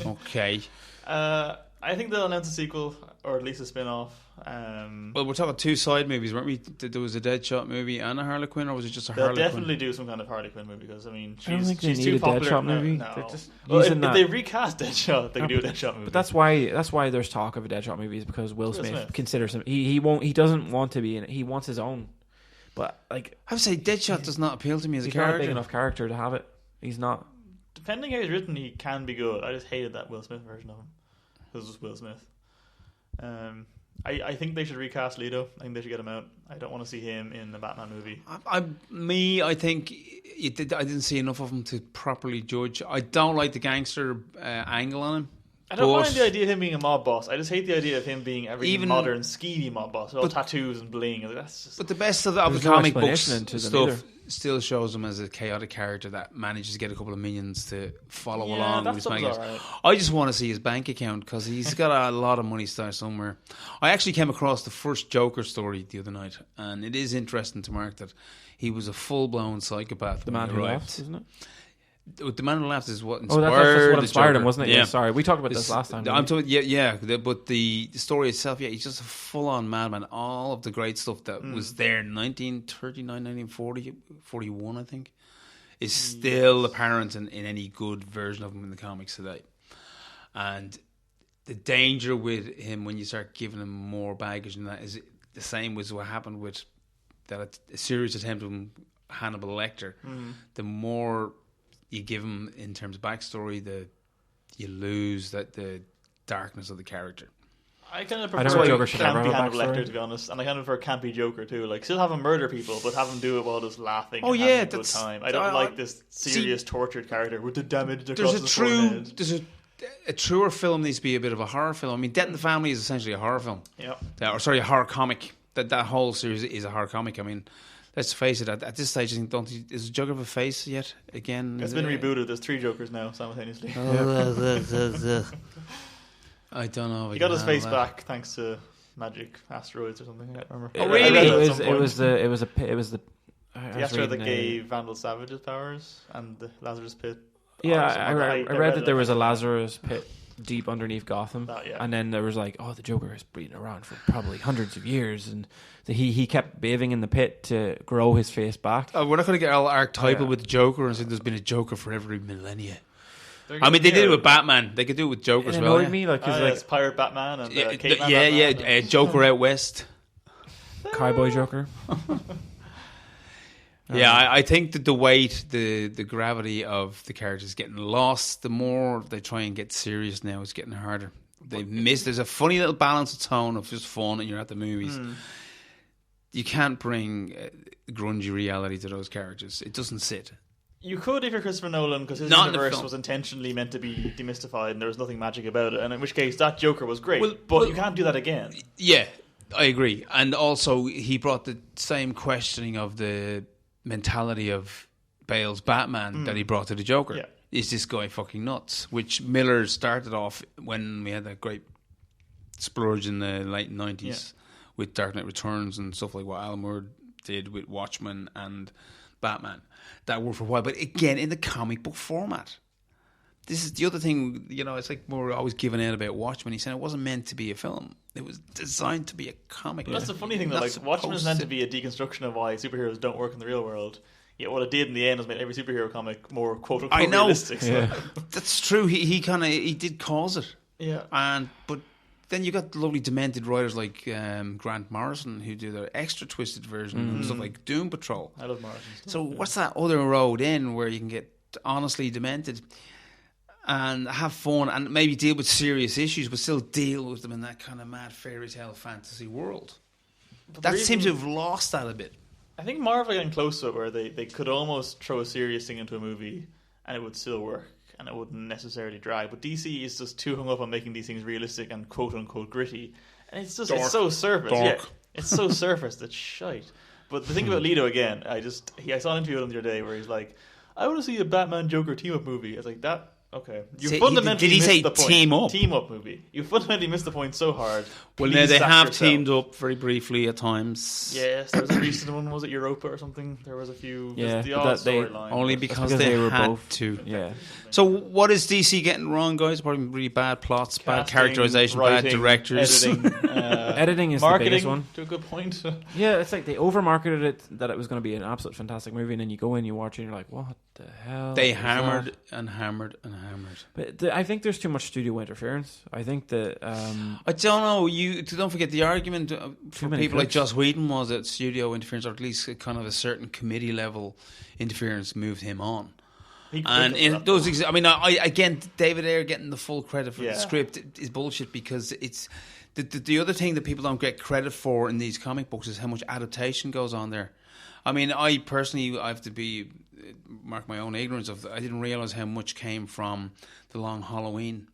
Okay. I think they'll announce a sequel or at least a spin-off. Well, we're talking two side movies, weren't we? There was a Deadshot movie and a Harley Quinn, or was it just a Harley Quinn? They'll definitely do some kind of Harley Quinn movie because, I mean, I don't think they she's need too a popular. Deadshot movie. No. Just well, if they recast Deadshot, they could do a Deadshot movie. But that's why there's talk of a Deadshot movie is because Will Smith considers him. He doesn't want to be in it. He wants his own. But like I would say, Deadshot does not appeal to me as a character. He's not a big enough character to have it. He's not. Depending how he's written, he can be good. I just hated that Will Smith version of him. This was Will Smith. I think they should recast Leto. I think they should get him out. I don't want to see him in the Batman movie. I think I didn't see enough of him to properly judge. I don't like the gangster angle on him. I don't mind the idea of him being a mob boss. I just hate the idea of him being every modern, skeevy mob boss. All tattoos and bling. That's just, but the best of the comic books stuff still shows him as a chaotic character that manages to get a couple of minions to follow along with his maggots. Right. I just want to see his bank account because he's got a lot of money stashed somewhere. I actually came across the first Joker story the other night, and it is interesting to mark that he was a full-blown psychopath. The Man Who Laughs, isn't it? The Man Who Laughs is what inspired that's what inspired him, wasn't it? Yeah. Sorry, we talked about this last time. I'm talking, but the story itself, he's just a full-on madman. All of the great stuff that was there in 1939, 1940, 41, I think, is still apparent in any good version of him in the comics today. And the danger with him when you start giving him more baggage and that is the same as what happened with that a serious attempt on Hannibal Lecter. The more you give him in terms of backstory, you lose the darkness of the character. I kind of prefer campy Hannibal Lecter, to be honest, and I kind of prefer campy Joker too. Like, still have him murder people, but have him do it while just laughing. And having a good time. I don't like this serious, tortured character with the damage across his forehead. There's a truer film needs to be a bit of a horror film. I mean, Death in the Family is essentially a horror film. Yeah. A horror comic. That whole series is a horror comic. I mean, let's face it. At this stage, I think is Joker have a face yet? Again, it's been rebooted. There's 3 Jokers now simultaneously. I don't know. He got his face back thanks to magic asteroids or something. I can't remember. Oh, really? It was the asteroid that gave Vandal Savage his powers and the Lazarus Pit. Yeah, I read that there was a Lazarus Pit deep underneath Gotham, yeah. And then there was like, the Joker has been around for probably hundreds of years, and he kept bathing in the pit to grow his face back. We're not going to get all archetypal with the Joker and say there's been a Joker for every millennia. I mean, they did it with Batman. They could do it with Joker as well. It annoyed me, like, it's Pirate Batman and Caveman Joker out west, Cowboy Joker. I think that the weight, the gravity of the characters getting lost. The more they try and get serious now, it's getting harder. They've missed. There's a funny little balance of tone of just fun, and you're at the movies. You can't bring grungy reality to those characters. It doesn't sit. You could if you're Christopher Nolan, because his universe was intentionally meant to be demystified and there was nothing magic about it, and in which case that Joker was great, but you can't do that again. Yeah, I agree. And also he brought the same questioning of the mentality of Bale's Batman that he brought to the Joker. Yeah. Is this guy fucking nuts? Which Miller started off when we had that great splurge in the late 90s with Dark Knight Returns and stuff like what Alan Moore did with Watchmen and Batman. That worked for a while, but again in the comic book format. This is the other thing, it's like we're always giving out about Watchmen. He's saying it wasn't meant to be a film. It was designed to be a comic. But that's the funny thing, though. Like, Watchmen is meant to be a deconstruction of why superheroes don't work in the real world. Yet what it did in the end was make every superhero comic more quote-unquote realistic. Yeah. That's true. He did cause it. Yeah. But then you got lovely demented writers like Grant Morrison who do the extra twisted version and stuff like Doom Patrol. I love Morrison. So what's that other road in where you can get honestly demented and have fun and maybe deal with serious issues but still deal with them in that kind of mad fairy tale fantasy world? But that seems to have lost that a bit. I think Marvel are getting close to it where they could almost throw a serious thing into a movie and it would still work and it wouldn't necessarily drag. But DC is just too hung up on making these things realistic and quote-unquote gritty. And it's just it's so surface. Yeah, it's so surface. It's shite. But the thing about Leto, again, I saw an interview with him the other day where he's like, I want to see a Batman Joker team-up movie. I was like, that... Okay. You fundamentally missed the point. Team up? Team up movie. You fundamentally missed the point so hard. Well, now they have teamed up very briefly at times. Yes, there was a recent one. Was it Europa or something? There was a few. Yeah, the odd storyline. Only because they were had both. To. Yeah. So what is DC getting wrong, guys? Probably really bad plots, bad characterization, writing, bad directors. Editing is marketing, the biggest one. To a good point. Yeah, it's like they over-marketed it that it was going to be an absolute fantastic movie, and then you go in, you watch it, and you're like, what the hell? They hammered and hammered and hammered. But I think there's too much studio interference. I think that... I don't know. Don't forget the argument for people like Joss Whedon was that studio interference, or at least kind of a certain committee level interference, moved him on. And in those, again, David Ayer getting the full credit for the script is bullshit because it's the other thing that people don't get credit for in these comic books is how much adaptation goes on there. I mean, I personally, I have to mark my own ignorance of. I didn't realize how much came from The Long Halloween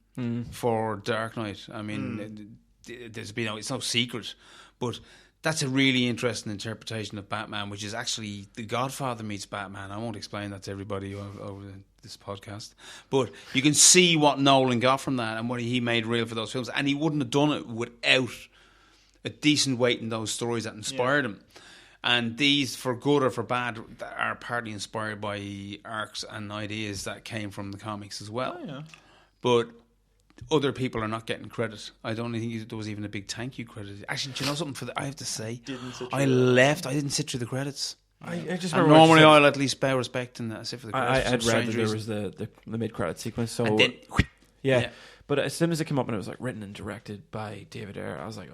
for Dark Knight. I mean, it's no secret, but that's a really interesting interpretation of Batman, which is actually The Godfather meets Batman. I won't explain that to everybody over this podcast, but you can see what Nolan got from that and what he made real for those films, and he wouldn't have done it without a decent weight in those stories that inspired him. And these, for good or for bad, are partly inspired by arcs and ideas that came from the comics as well. Oh, yeah. But other people are not getting credit. I don't think there was even a big thank you credit. Actually, do you know something? I have to say, I didn't sit through the credits. I just and normally I'll at least pay respect in that. For the credits, I'd read that there was the mid-credit sequence. So and then, yeah. But as soon as it came up and it was like written and directed by David Ayer, I was like,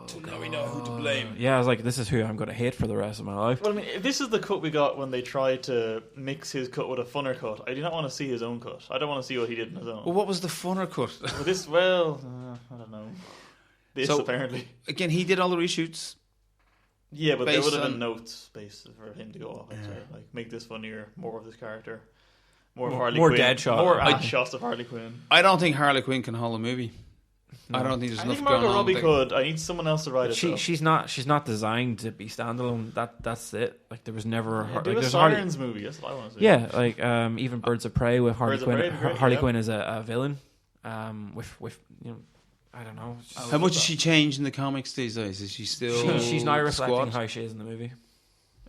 so now we know who to blame. Yeah, I was like, this is who I'm going to hate for the rest of my life. Well, I mean, if this is the cut we got when they tried to mix his cut with a funner cut, I do not want to see his own cut. I don't want to see what he did in his own. Well, what was the funner cut? I don't know. This, apparently. Again, he did all the reshoots. Yeah, but there would have been notes based for him to go off. Like, make this funnier, more of this character. More of Harley Quinn. Dead shot. More ass shots of Harley Quinn. I don't think Harley Quinn can hold a movie. No. I don't think there's enough going on. I think Margot Robbie could. I need someone else to write it. She's not designed to be standalone. That's it. Like there was never do a Sirens movie. That's what I want to see. Yeah, like even Birds of Prey with Harley Quinn. Harley Quinn is a villain. With I don't know. How much has she changed in the comics these days? Is she still? She's now reflecting how she is in the movie.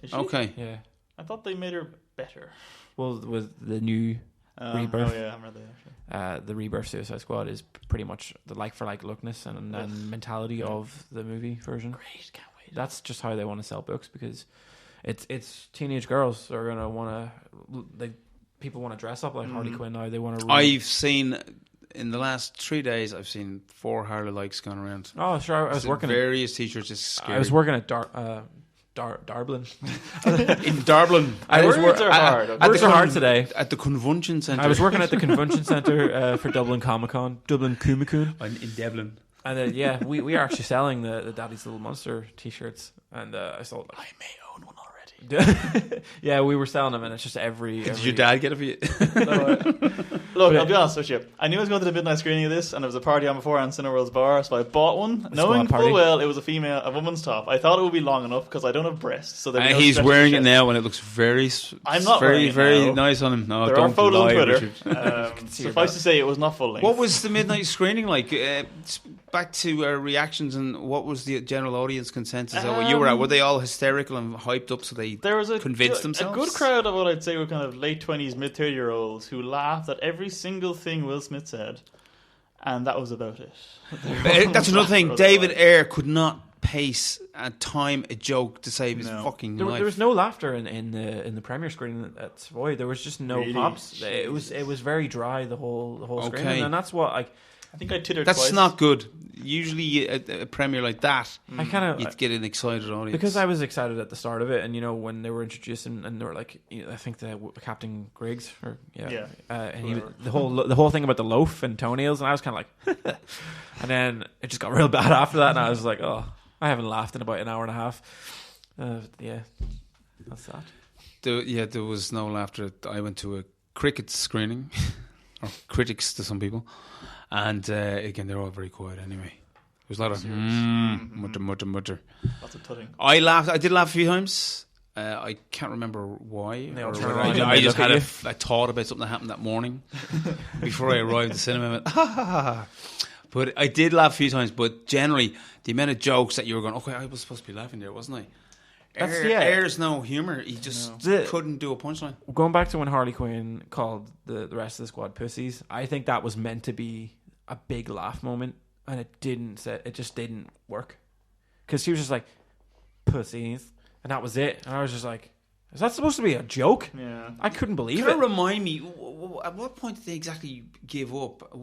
Is she? Okay. Yeah. I thought they made her better. Well, with the new Rebirth. Oh yeah, I remember that. The Rebirth Suicide Squad is pretty much the like-for-like lookness and mentality of the movie version. Great, can't wait. That's just how they want to sell books because it's teenage girls are gonna want to. People want to dress up like Harley Quinn now. They want to. I've seen in the last 3 days. I've seen 4 Harley likes going around. Oh, sure. I was working various t-shirts. It's scary. I was working at Darblin. In Dublin. Words are hard. Words are hard today. At the convention centre. I was working at the convention centre for Dublin Comic Con, Dublin Comic-Con. In Dublin. And then, we are actually selling the Daddy's Little Monster t-shirts. And I sold them. I may own one already. Yeah, we were selling them, and it's just every Did your dad get it for you? The Look, I'll be honest with you. I knew I was going to the midnight screening of this, and there was a party on before on Cineworld's bar, so I bought one, knowing full well it was a woman's top. I thought it would be long enough because I don't have breasts. So and he's wearing it now, and it looks very, I'm not very, very nice on him. No, there don't are photos lie, on Twitter. Richard. Suffice to say, it was not full length. What was the midnight screening like? Back to reactions, and what was the general audience consensus of where you were at? Were they all hysterical and hyped up so they convinced themselves? A good crowd of what I'd say were kind of late 20s, mid 30-year-olds who laughed at every single thing Will Smith said, and that was about it. That's another thing. David Ayer could not pace and time a joke to save his fucking life. There was no laughter in the premiere screening at Savoy. There was just no pops. Jeez. It was very dry the whole screening, and that's what I think I tittered That's twice. not good. Usually a premiere like that, you'd get an excited audience. Because I was excited at the start of it, and when they were introducing, and they were like, I think the Captain Griggs, and he, the whole thing about the loaf and toenails, and I was kind of like, and then it just got real bad after that, and I was like, oh, I haven't laughed in about an hour and a half. That's that. There was no laughter. I went to a cricket screening, or critics to some people. And again, they're all very quiet anyway. There was a lot of mutter. Lots of tutting. I laughed. I did laugh a few times. I can't remember why. I just had a thought about something that happened that morning before I arrived at the cinema. I went, ha ha ha. But I did laugh a few times. But generally, the amount of jokes that you were going, okay, I was supposed to be laughing there, wasn't I? Ayer's no humour. He just couldn't do a punchline. Going back to when Harley Quinn called the rest of the squad pussies, I think that was meant to be a big laugh moment, and it just didn't work, because she was just like pussies, and that was it, and I was just like, is that supposed to be a joke? Yeah, I couldn't believe it. Can you remind me, at what point did they exactly give up?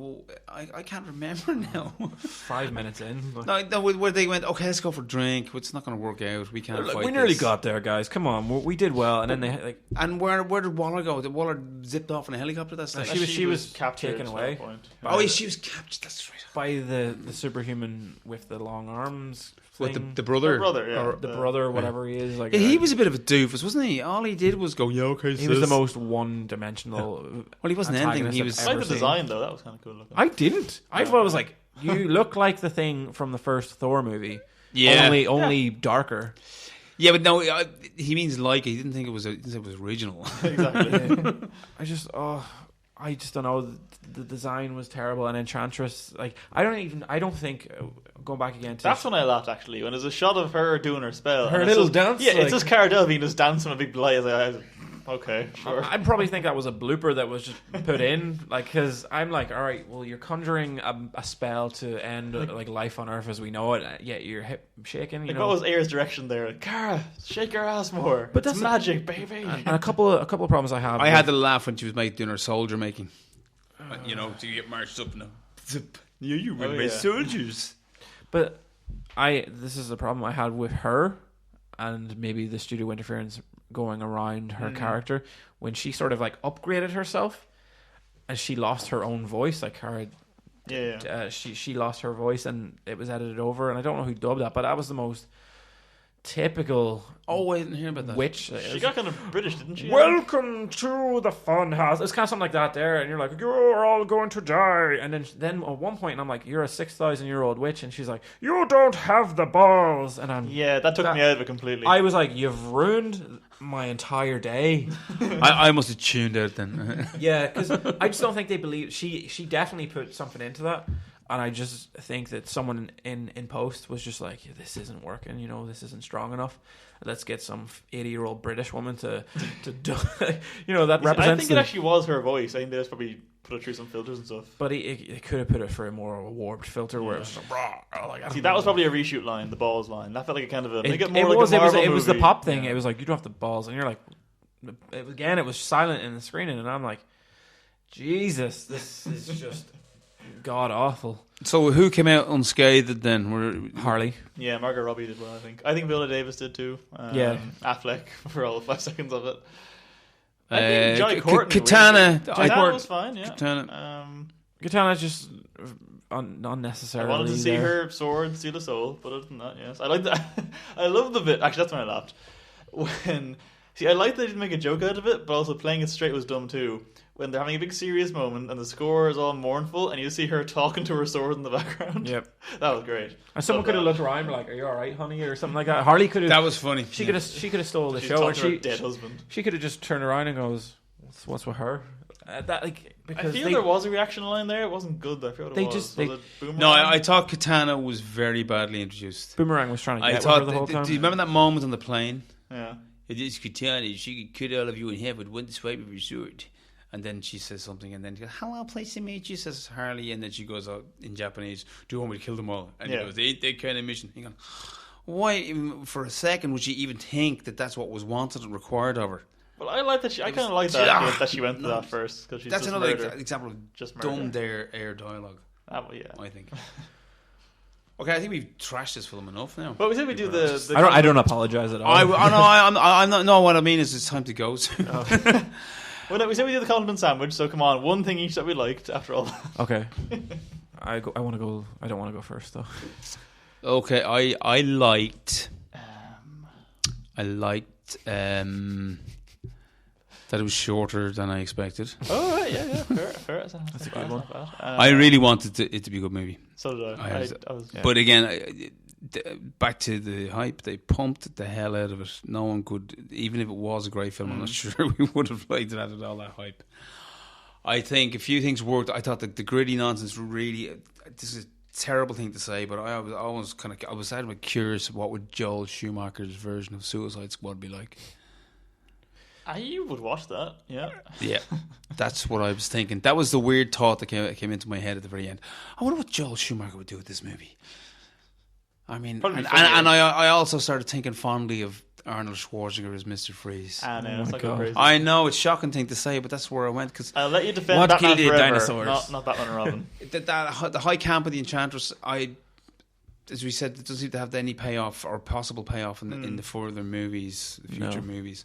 I can't remember now. 5 minutes in. No, where they went, okay, let's go for a drink. It's not going to work out. We can't fight. We nearly got there, guys. Come on, we did well. And then they like. And where did Waller go? Did Waller zipped off in a helicopter? That's like she was taken away. She was captured. That's right. By the superhuman with the long arms. What, the brother? The brother, whatever he is. Like, he was a bit of a doofus, wasn't he? All he did was go, okay, he was the most one-dimensional. Well, he wasn't anything. He was. I like the design, though. That was kind of cool looking. I didn't. I thought it was like, you look like the Thing from the first Thor movie. Yeah. Only darker. Yeah, but no, he means like. He didn't think it was original. Exactly. I just don't know. The design was terrible, and Enchantress, like, I don't think going back again to that's when I laughed, actually, when there's a shot of her doing her spell, her little dance. Yeah, it's just Cara Delevingne just dancing with a big light. Okay, sure. I probably think that was a blooper that was just put in, like, because I'm like, all right, well, you're conjuring a spell to end like life on Earth as we know it. Yet your hip shaking. What was Ayer's direction there? Cara, shake your ass more. But that's magic, baby. And a couple of problems I have. I had to laugh when she was doing her soldier making. To get marched up now. You were my soldiers. But this is the problem I had with her, and maybe the studio interference going around her character when she sort of like upgraded herself, and she lost her own voice. Like her, she lost her voice, and it was edited over. And I don't know who dubbed that, but that was the most typical. Oh, I didn't hear about that. Witch. She got kind of British, didn't she? Welcome to the fun house. It's kind of something like that there, and you're like, you're all going to die. And then at one point, I'm like, you're a 6,000-year-old witch, and she's like, you don't have the balls. And that took me out of it completely. I was like, you've ruined my entire day. I must have tuned out then. Yeah, because I just don't think they believe she definitely put something into that. And I just think that someone in post was just like, this isn't working, this isn't strong enough. Let's get some 80-year-old British woman to do, that represents. I think it actually was her voice. I think they just probably put it through some filters and stuff. But it could have put it for a more warped filter where it was like, see, that was probably a reshoot line, the balls line. That felt like a kind of a. It was the pop thing. Yeah. It was like, you don't have the balls, and you're like, it was silent in the screening, and I'm like, Jesus, this is just god awful. So who came out unscathed then? Harley. Yeah, Margot Robbie did well, I think. I think Viola Davis did too. Affleck for all 5 seconds of it. I think Johnny Courtney. Katana was fine, yeah. Katana's just unnecessarily. I wanted to see her sword steal a soul, but other than that, yes. I like that. I love the bit. Actually, that's when I laughed. When See, I like that they didn't make a joke out of it, but also playing it straight was dumb too. When they're having a big serious moment and the score is all mournful, and you see her talking to her sword in the background. Yep, that was great. And someone could have looked around and like, "Are you all right, honey?" or something like that. Harley could have. That was funny. She could have stole the She's show, and talking to her dead husband. She could have just turned around and goes, "What's with her?" Because I feel there was a reaction line there. It wasn't good. I forgot what it was. Was it Boomerang? No, I thought Katana was very badly introduced. Boomerang was trying to get with her the whole time. Do you remember that moment on the plane? Yeah. It is Katana. She could cut all of you in half with one swipe of her sword. And then she says something, and then she goes, "Hello, pleased to meet you," says Harley, and then she goes out in Japanese, "Do you want me to kill them all?" And he goes, "Ain't that kind of mission?" You go, why, for a second, would she even think that that's what was wanted and required of her? Well, I like that. I kind of like that she went to that first, because she's that's just another murder. example of just dumb air dialogue. I think. Okay, I think we've trashed this film enough now. But we said we do the I don't apologize at all. I'm not. No, what I mean is it's time to go. Well, no, we said we did the condiment sandwich, so come on, one thing each that we liked after all that. Okay. I want to go. I don't want to go first though. Okay, I liked that it was shorter than I expected. Oh right, yeah, fair. That's a good one. I really wanted it to be a good movie. So did I. But again, back to the hype, they pumped the hell out of it. No one could, even if it was a great film, I'm not sure we would have liked it at all that hype. I think a few things worked. I thought that the gritty nonsense really, this is a terrible thing to say, but I was curious what would Joel Schumacher's version of Suicide Squad be like. I would watch that, yeah. Yeah, that's what I was thinking. That was the weird thought that came into my head at the very end. I wonder what Joel Schumacher would do with this movie. I mean, and I also started thinking fondly of Arnold Schwarzenegger as Mr. Freeze. That's not crazy. I know, it's a shocking thing to say, but that's where I went. Cause I'll let you defend what Batman killed the forever, dinosaurs? Not Batman and Robin. the high camp of the Enchantress, as we said, it doesn't seem to have any payoff or possible payoff in the further movies, the future movies.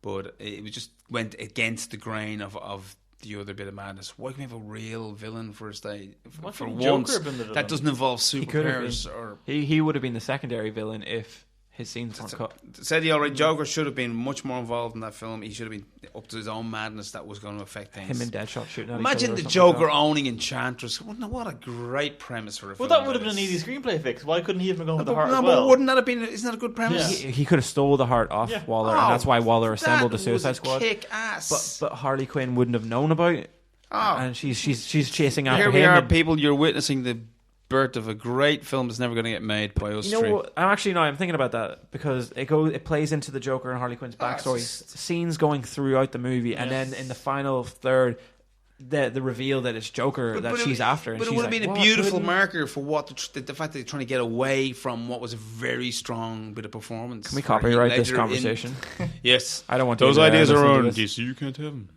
But it just went against the grain of the other bit of madness. Why can we have a real villain for once that doesn't involve superpowers? He would have been the secondary villain if his scenes weren't cut. Said the alright Joker should have been much more involved in that film. He should have been up to his own madness that was going to affect things. Him and Deadshot shooting at Imagine each other the Joker owning Enchantress. What a great premise for a film. Well, that would have been an easy screenplay fix. Why couldn't he have been going with the heart as well? But wouldn't that have been? Isn't that a good premise? Yeah. He could have stole the heart off Waller, and that's why Waller assembled the Suicide Squad. Kick ass. But Harley Quinn wouldn't have known about it. And she's chasing after him. Here we are, people. You're witnessing the birth of a great film that's never going to get made by us. You know what? I'm thinking about that because it plays into the Joker and Harley Quinn's backstory. Scenes going throughout the movie, and then in the final third, the reveal that it's Joker she's after. But it would have been a beautiful marker for what the fact that they're trying to get away from what was a very strong bit of performance. Can we copyright this conversation? Yes, I don't want those ideas are on DC. You can't have them.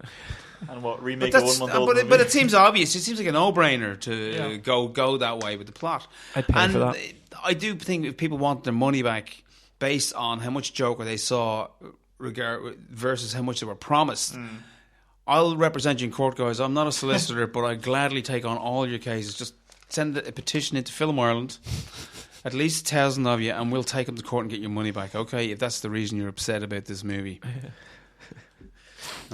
And what remake a 1 month old movie? But it seems obvious. It seems like a no-brainer to go that way with the plot. I'd pay for that. I do think if people want their money back based on how much Joker they saw versus how much they were promised, I'll represent you in court, guys. I'm not a solicitor, but I'd gladly take on all your cases. Just send a petition into Film Ireland, at least 1,000 of you, and we'll take them to court and get your money back. Okay, if that's the reason you're upset about this movie. Okay.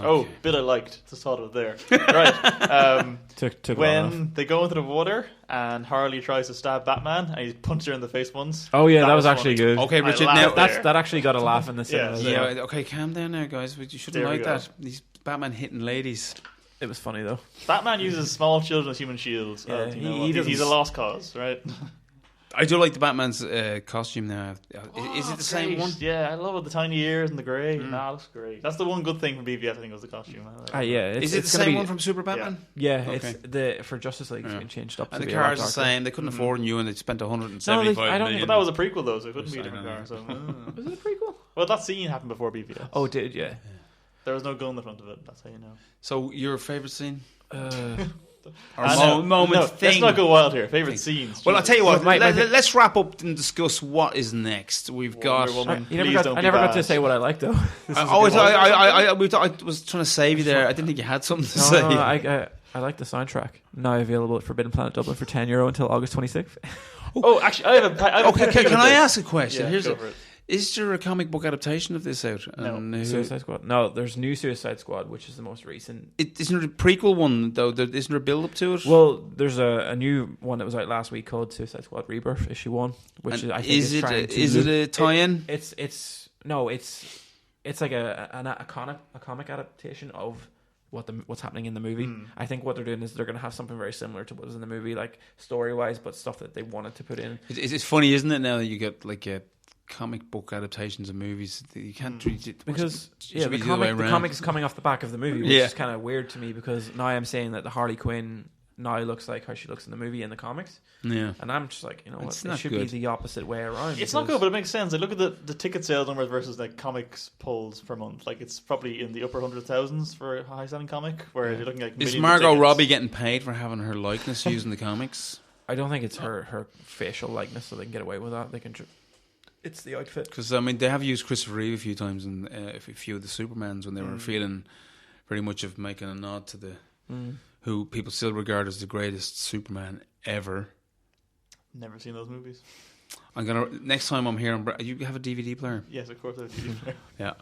Oh, bit I liked. Just thought of it there. Right. Took when they go into the water and Harley tries to stab Batman and he punched her in the face once. Oh yeah, that was actually good. Okay, Richard. Now that actually got a laugh in the cinema. Yeah. Okay, calm down now, guys. You shouldn't like that. These Batman hitting ladies. It was funny though. Batman uses small children as human shields. Yeah, he's a lost cause, right? I do like the Batman's costume now. Is it the same one? Yeah, I love it. The tiny ears and the grey. Nah, it looks great. That's the one good thing from BVS, I think, was the costume. Yeah. Is it the same one from Super Batman? Yeah, it's for Justice League. It's been changed up. And the cars are the same. They couldn't afford a new one. They spent 175 million. But that was a prequel, though, so it couldn't be a different car. So, was it a prequel? Well, that scene happened before BVS. Oh, it did, yeah. There was no gun in the front of it. That's how you know. So, your favourite scene? Moment thing. Let's not go wild here. Favorite scenes. Well, I'll tell you what. Let's wrap up and discuss what is next. We've got. I never got to say what I like though. I was trying to save you there. I didn't think you had something to say. I like the soundtrack. Now available at Forbidden Planet Dublin for €10 until August 26th. Oh, actually, I have a okay, can I ask a question? Yeah, Here's go for it. Is there a comic book adaptation of this out? No. Suicide Squad. No, there's new Suicide Squad, which is the most recent. Isn't there a prequel one though? Isn't there a build up to it? Well, there's a new one that was out last week called Suicide Squad Rebirth issue 1, which I think is trying to. Is it a tie-in? It's like a comic adaptation of what's happening in the movie. I think what they're doing is they're going to have something very similar to what was in the movie, like story wise, but stuff that they wanted to put in. It's funny, isn't it? Now that you get like comic book adaptations of movies, you can't treat it because the comic is coming off the back of the movie, which is kind of weird to me because now I'm saying that the Harley Quinn now looks like how she looks in the movie in the comics. Yeah, and I'm just like, you know what, it should be the opposite way around. It's not good, but it makes sense. Like, look at the ticket sales numbers versus like comics pulls per month. Like, it's probably in the upper 100,000s for a high selling comic. Where you're looking at, is Margot Robbie getting paid for having her likeness used in the comics? I don't think it's her facial likeness, so they can get away with that. They can. It's the outfit. Because, I mean, they have used Christopher Reeve a few times in a few of the Supermans when they were feeling very much of making a nod to the who people still regard as the greatest Superman ever. Never seen those movies. I'm gonna next time I'm here. You have a DVD player? Yes, of course I have a DVD player. Yeah.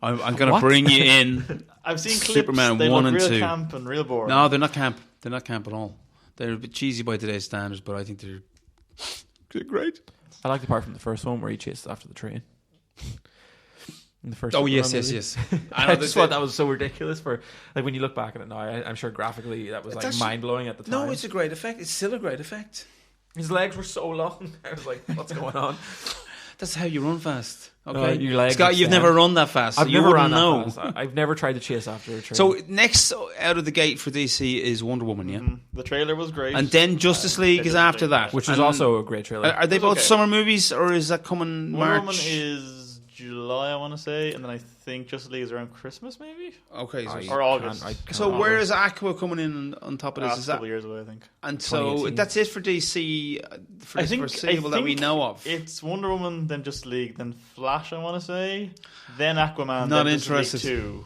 I'm gonna bring you in. I've seen clips. Superman they 1 look and real 2. Camp and real boring. No, they're not camp. They're not camp at all. They're a bit cheesy by today's standards, but I think they're great. I like the part from the first one where he chases after the train. In the first yes. I just thought that was so ridiculous. For like when you look back at it now, I'm sure graphically that was like mind blowing at the time. No, it's a great effect. It's still a great effect. His legs were so long. I was like, "What's going on?" That's how you run fast. Okay, your legs Scott, you've never run that fast. I've so never you run know. that fast. I've never tried to chase after a train. So next out of the gate for DC is Wonder Woman, yeah. The trailer was great, and then Justice League is after that, which is also a great trailer. Are they both summer movies, or is that coming March? Wonder Woman is July, I want to say, and then I think Justice League is around Christmas, maybe, okay, or August. So where is Aqua coming in on top of this? Is that a couple years away, I think? And so that's it for DC for this foreseeable that we know of. It's Wonder Woman, then Justice League, then Flash, I want to say, then Aquaman. Not then interested. Too.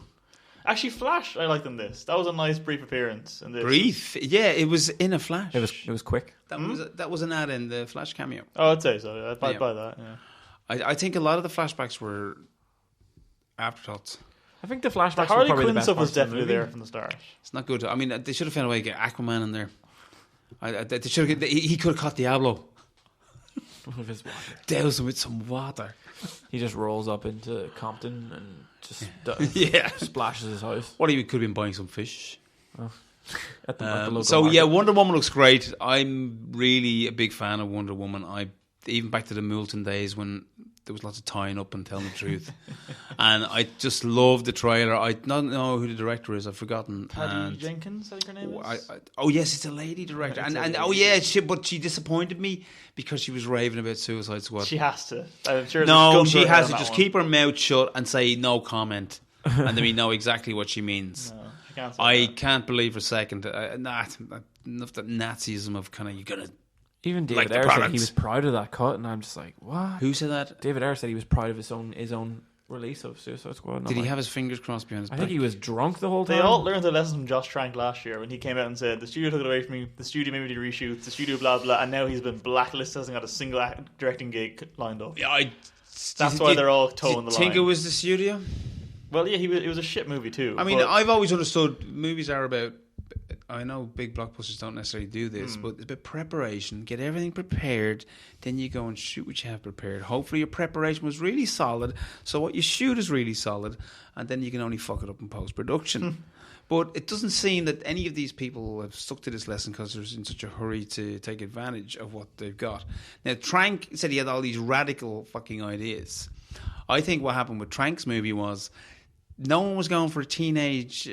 Actually, Flash, I liked in this. That was a nice brief appearance in this. Brief, yeah, it was in a Flash. It was quick. That was an ad in the Flash cameo. Oh, I'd say so. I'd buy that. Yeah. I think a lot of the flashbacks were afterthoughts. I think the flashbacks the Harley were probably Quinn the best stuff was parts of the definitely movie. there from the start. It's not good. I mean, they should have found a way to get Aquaman in there. They should have. He could have caught Diablo. With his water. Douse him with some water. He just rolls up into Compton and just splashes his house. What he could have been buying some fish. At the local so market. yeah, Wonder Woman looks great. I'm really a big fan of Wonder Woman. Even back to the Moulton days when there was lots of tying up and telling the truth, and I just love the trailer. I don't know who the director is. I've forgotten. Patty Jenkins, I think her name is. Oh yes, it's a lady director, but she disappointed me because she was raving about Suicide Squad. She has to. I'm sure. No, she has to just keep her mouth shut and say no comment, and then we know exactly what she means. No, she can't say I that. can't believe for a second enough that Nazism of kind of you're gonna. Even David Ayer said he was proud of that cut, and I'm just like, what? Who said that? David Ayer said he was proud of his own release of Suicide Squad. Did he have his fingers crossed behind his back? I think he was drunk the whole time. They all learned their lesson from Josh Trank last year when he came out and said, the studio took it away from me, the studio made me do reshoots, the studio blah blah, and now he's been blacklisted, hasn't got a single directing gig lined up. Yeah, that's why they're all toeing the line. Do you think it was the studio? Well, yeah, it was a shit movie too. I mean, I've always understood movies are about. I know big blockbusters don't necessarily do this, but it's about preparation. Get everything prepared, then you go and shoot what you have prepared. Hopefully your preparation was really solid, so what you shoot is really solid, and then you can only fuck it up in post-production. But it doesn't seem that any of these people have stuck to this lesson because they're in such a hurry to take advantage of what they've got. Now, Trank said he had all these radical fucking ideas. I think what happened with Trank's movie was no one was going for a teenage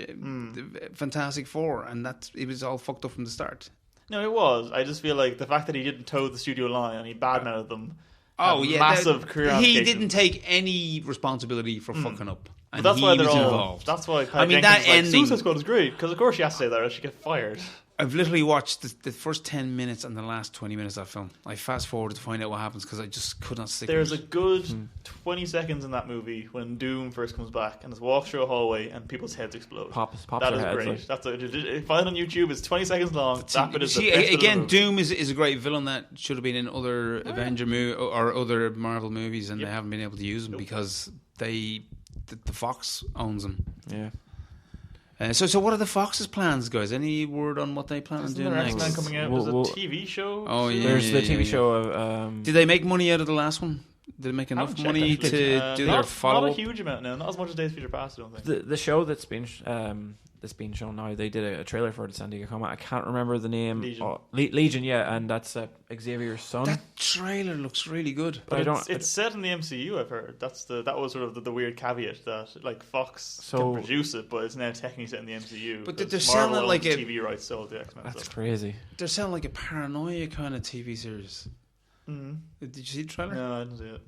Fantastic Four, and it was all fucked up from the start. No, it was. I just feel like the fact that he didn't toe the studio line and he badmouthed them. Oh yeah, massive career. He didn't take any responsibility for fucking up, and but that's why they're all involved. That's why. I mean, that ending. Suicide Squad is great because of course she has to say that or she get fired. I've literally watched the first 10 minutes and the last 20 minutes of that film. I fast forwarded to find out what happens because I just could not stick There's with a it. good 20 seconds in that movie when Doom first comes back and just walks through a hallway and people's heads explode. Pops That their is heads. great. Like. That's find it on YouTube. It's 20 seconds long. That bit is the best again, bit of the movie. Doom is a great villain that should have been in other Avenger movie or other Marvel movies, and they haven't been able to use him because the Fox owns them. Yeah. So what are the Fox's plans, guys? Any word on what they plan on doing Isn't there next? X-Men coming out? There's a TV show. Oh, yeah. There's the TV show of. Did they make money out of the last one? Did they make enough money to do their follow-up? Not a huge amount now. Not as much as Days of Future Past, I don't think. The show that's been shown now, they did a trailer for it at San Diego Comic. I can't remember the name. Legion. Legion, yeah, and that's Xavier's son. That trailer looks really good. But it's set in the MCU, I've heard. That was sort of the weird caveat that like Fox can produce it, but it's now technically set in the MCU. But they're selling like a TV rights sold the X-Men. That's crazy. They're selling like a paranoia kind of TV series. Mm-hmm. Did you see the trailer? No, I didn't see it.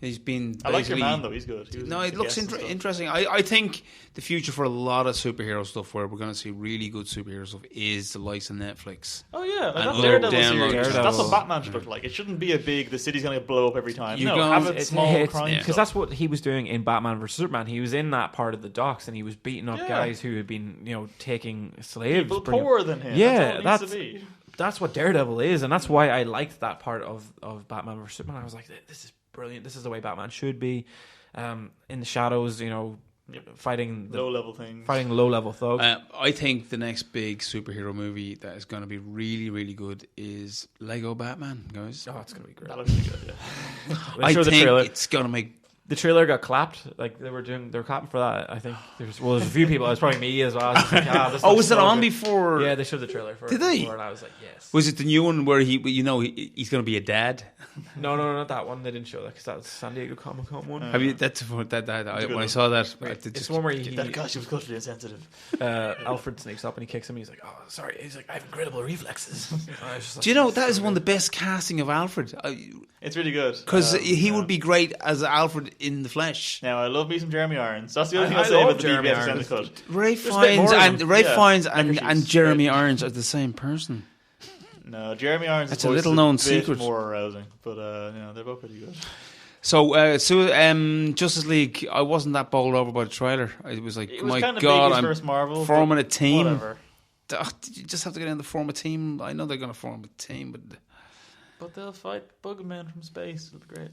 He's been. I like your man though. He's good. It looks interesting. I think the future for a lot of superhero stuff, where we're going to see really good superhero stuff, is the likes of Netflix. Oh yeah, like And that Daredevil series. Daredevil. That's what Batman should look like. It shouldn't be a big. The city's going to blow up every time. You're No, going- have it small crime. Because that's what he was doing in Batman vs Superman. He was in that part of the docks and he was beating up guys who had been, taking slaves. People poorer than him. Yeah, that's all it needs to be. That's what Daredevil is, and that's why I liked that part of Batman vs Superman. I was like, this is brilliant. This is the way Batman should be. In the shadows, fighting Low-level things. fighting low-level thugs. I think the next big superhero movie that is going to be really, really good is Lego Batman, guys. Oh, it's gonna be great. That looks really good. Yeah. I the think trailer. it's going to make. The trailer got clapped. Like they were clapping for that. I think there's a few people. It was probably me as well. I was like, this Oh, looks was it so on good. before? Yeah, they showed the trailer for Did it they? before, and I was like, yes. Was it the new one where he's going to be a dad? No, not that one. They didn't show that because that was San Diego Comic Con one. Have you? When I saw that, It's the one where That guy was culturally insensitive. Alfred sneaks up and he kicks him. He's like, "Oh, sorry." He's like, "I have incredible reflexes." I was just like, Do you know that is one of the best casting of Alfred? It's really good Because he would be great as Alfred in the flesh. Now I love me some Jeremy Irons. That's the only thing I I'll say love about the Jeremy BBS Irons. extended cut. Ray There's a bit Fiennes more of and them. Ray Yeah. Fiennes Neckerchiefs. and Jeremy Irons are the same person. No, Jeremy Irons. That's a little-known secret. More arousing, but they're both pretty good. So Justice League, I wasn't that bowled over by the trailer. It was like, It was my kind of God, big I'm first Marvel, forming but a team. Whatever. Did you just have to get in to form a team? I know they're going to form a team, But they'll fight Bugman from space. It'll be great.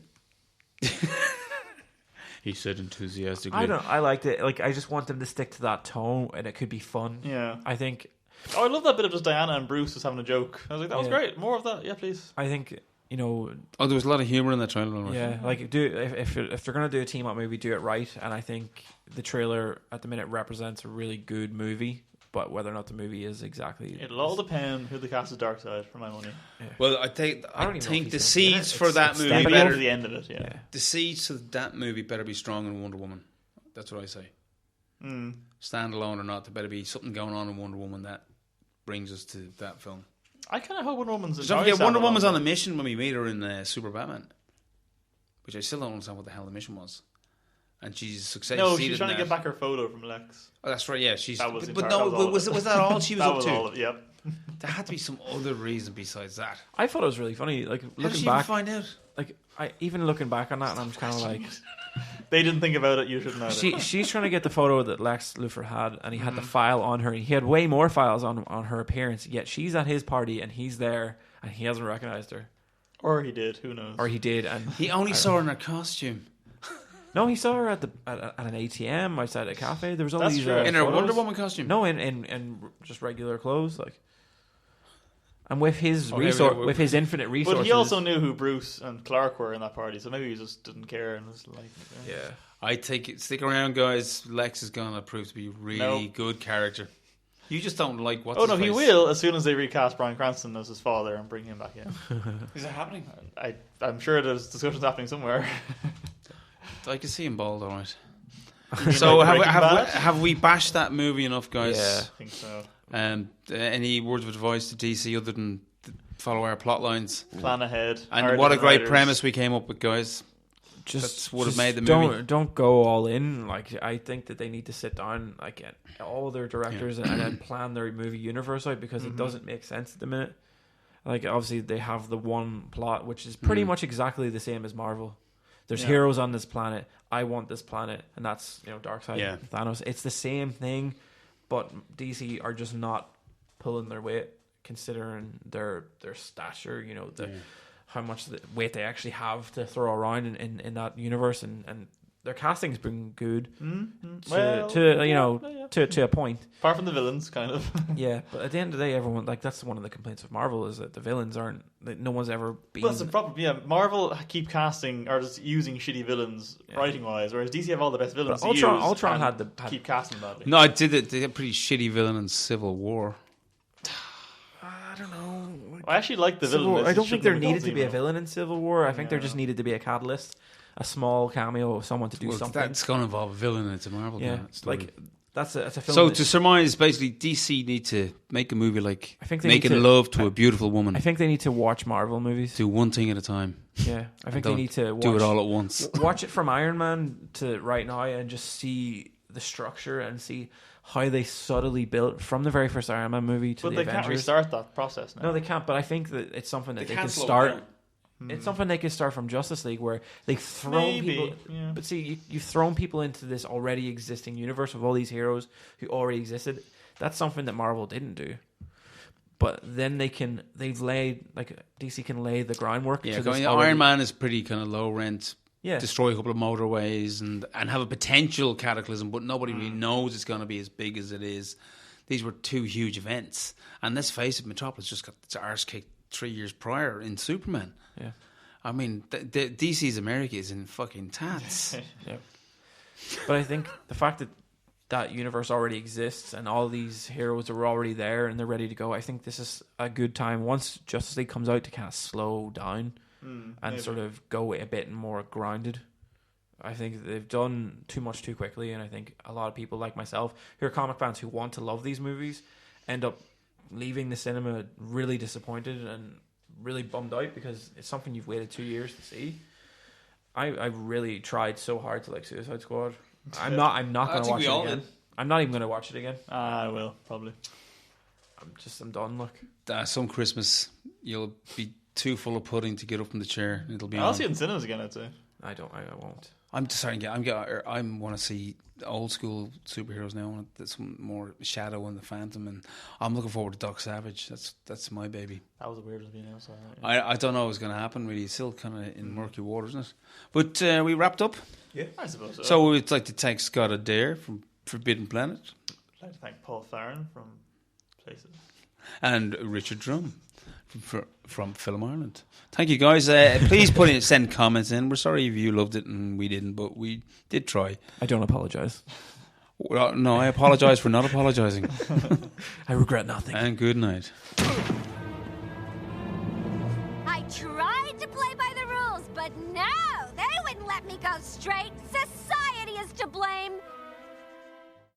he said enthusiastically. I liked it. Like, I just want them to stick to that tone, and it could be fun. Yeah. I think. Oh, I love that bit of just Diana and Bruce just having a joke. I was like, that was Yeah. great. More of that, yeah, please. I think Oh, there was a lot of humor in that trailer. Right? Yeah, like if they're gonna do a team up movie, do it right. And I think the trailer at the minute represents a really good movie. But whether or not the movie is exactly, It'll all depend who the cast is Darkseid for my money. Well, I think don't even know if the he's in it. seeds for that movie But Steppenwolf? to the end of it, yeah. the seeds to that movie better be strong in Wonder Woman. That's what I say. Standalone or not, there better be something going on in Wonder Woman that brings us to that film. I kind of hope Wonder Woman's. Don't forget, Wonder Woman's on a mission when we meet her in Super Batman, which I still don't understand what the hell the mission was. And she's successful. No, she's trying to get back her photo from Lex. Oh, that's right. Yeah, she's. That was But entire- no, that was all was of it. that all she was That up was to? all of it, yep. There had to be some other reason besides that. I thought it was really funny. Like How did looking she back, even find out? like I even looking back on that, and I'm just kind of like, They didn't think about it. You shouldn't know. she's trying to get the photo that Lex Luthor had, and he had the file on her. He had way more files on her appearance. Yet she's at his party, and he's there, and he hasn't recognized her, Or he did. Who knows? or he did, and He only saw her in her costume. no, he saw her at an ATM outside a cafe. There was all That's these true. In her photos. Wonder Woman costume. No, in just regular clothes, like. And with his Okay, with his infinite resources, But he also knew who Bruce and Clark were in that party, so maybe he just didn't care and was like, yeah. I take it. Stick around, guys. Lex is going to prove to be a really Nope. good character. You just don't like what's Oh no, his he face. will as soon as they recast Bryan Cranston as his father and bring him back in. Is it happening? I'm sure there's discussions happening somewhere. I can see him bald, all right. So like have, Breaking Bad? have we bashed that movie enough, guys? Yeah. I think so. Any words of advice to DC other than follow our plot lines? Plan ahead. And hire what a different great writers. premise we came up with, guys. would have made the movie. Don't go all in. Like, I think that they need to sit down, like, get all their directors and then plan their movie universe out, because it doesn't make sense at the minute. Like, obviously they have the one plot which is pretty much exactly the same as Marvel. There's heroes on this planet. I want this planet, and that's, you know, Darkseid, Thanos. It's the same thing, but DC are just not pulling their weight, considering their stature, you know, how much weight they actually have to throw around in that universe, and their casting's been good to a point. Apart from the villains, kind of. Yeah, but at the end of the day, everyone, like, that's one of the complaints of Marvel, is that the villains aren't. That no one's ever been. Well, that's the problem. Yeah, Marvel keep casting or just using shitty villains writing wise, whereas DC have all the best villains. But Ultron had keep casting badly. No, I did it. They had a pretty shitty villain in Civil War. I don't know. I actually like the villain. I don't think there needed to be a villain in Civil War. I think there just needed to be a catalyst, a small cameo of someone to do something. That's going to involve a villain. It's a Marvel. Yeah, like that's a film. So to surmise, basically, DC need to make a movie like making love to a beautiful woman. I think they need to watch Marvel movies. Do one thing at a time. Yeah, I think they need to do it all at once. Watch it from Iron Man to right now, and just see the structure and see how they subtly built from the very first Iron Man movie to the Avengers. But they can't restart that process now. No, they can't. But I think that it's something that they can start. It's something they can start from Justice League, where they've thrown people. Yeah. But see, you've thrown people into this already existing universe of all these heroes who already existed. That's something that Marvel didn't do. But then they've laid, like, DC can lay the groundwork. Yeah, Iron Man is pretty kind of low rent. Yeah. Destroy a couple of motorways and have a potential cataclysm, but nobody really knows it's going to be as big as it is. These were two huge events. And let's face it, Metropolis just got its arse kicked 3 years prior in Superman. Yeah. I mean, DC's America is in fucking tats. Yeah. But I think the fact that universe already exists and all these heroes are already there and they're ready to go, I think this is a good time, once Justice League comes out, to kind of slow down and sort of go a bit more grounded. I think they've done too much too quickly, and I think a lot of people like myself who are comic fans who want to love these movies end up leaving the cinema really disappointed and really bummed out, because it's something you've waited 2 years to see. I really tried so hard to like Suicide Squad. I'm not going to watch it again. I'm not even going to watch it again. I will, probably. I'm done. Look, some Christmas you'll be too full of pudding to get up from the chair. It'll be. I'll see it in cinemas again, I'd say. I won't. I'm just starting. I want to see old school superheroes now. I want some more Shadow and the Phantom, and I'm looking forward to Doc Savage. That's my baby. That was the weirdest thing else. I don't know what's going to happen. Really, it's still kind of in murky waters, isn't it? But we wrapped up. Yeah, I suppose so. So we'd like to thank Scott Adair from Forbidden Planet. I'd like to thank Paul Farren from Places, and Richard Drumm from Film Ireland. Thank you, guys. Please send comments in. We're sorry if you loved it and we didn't, but we did try. I don't apologise. Well, no, I apologise for not apologising. I regret nothing. And good night. I tried to play by the rules, but no, they wouldn't let me go straight.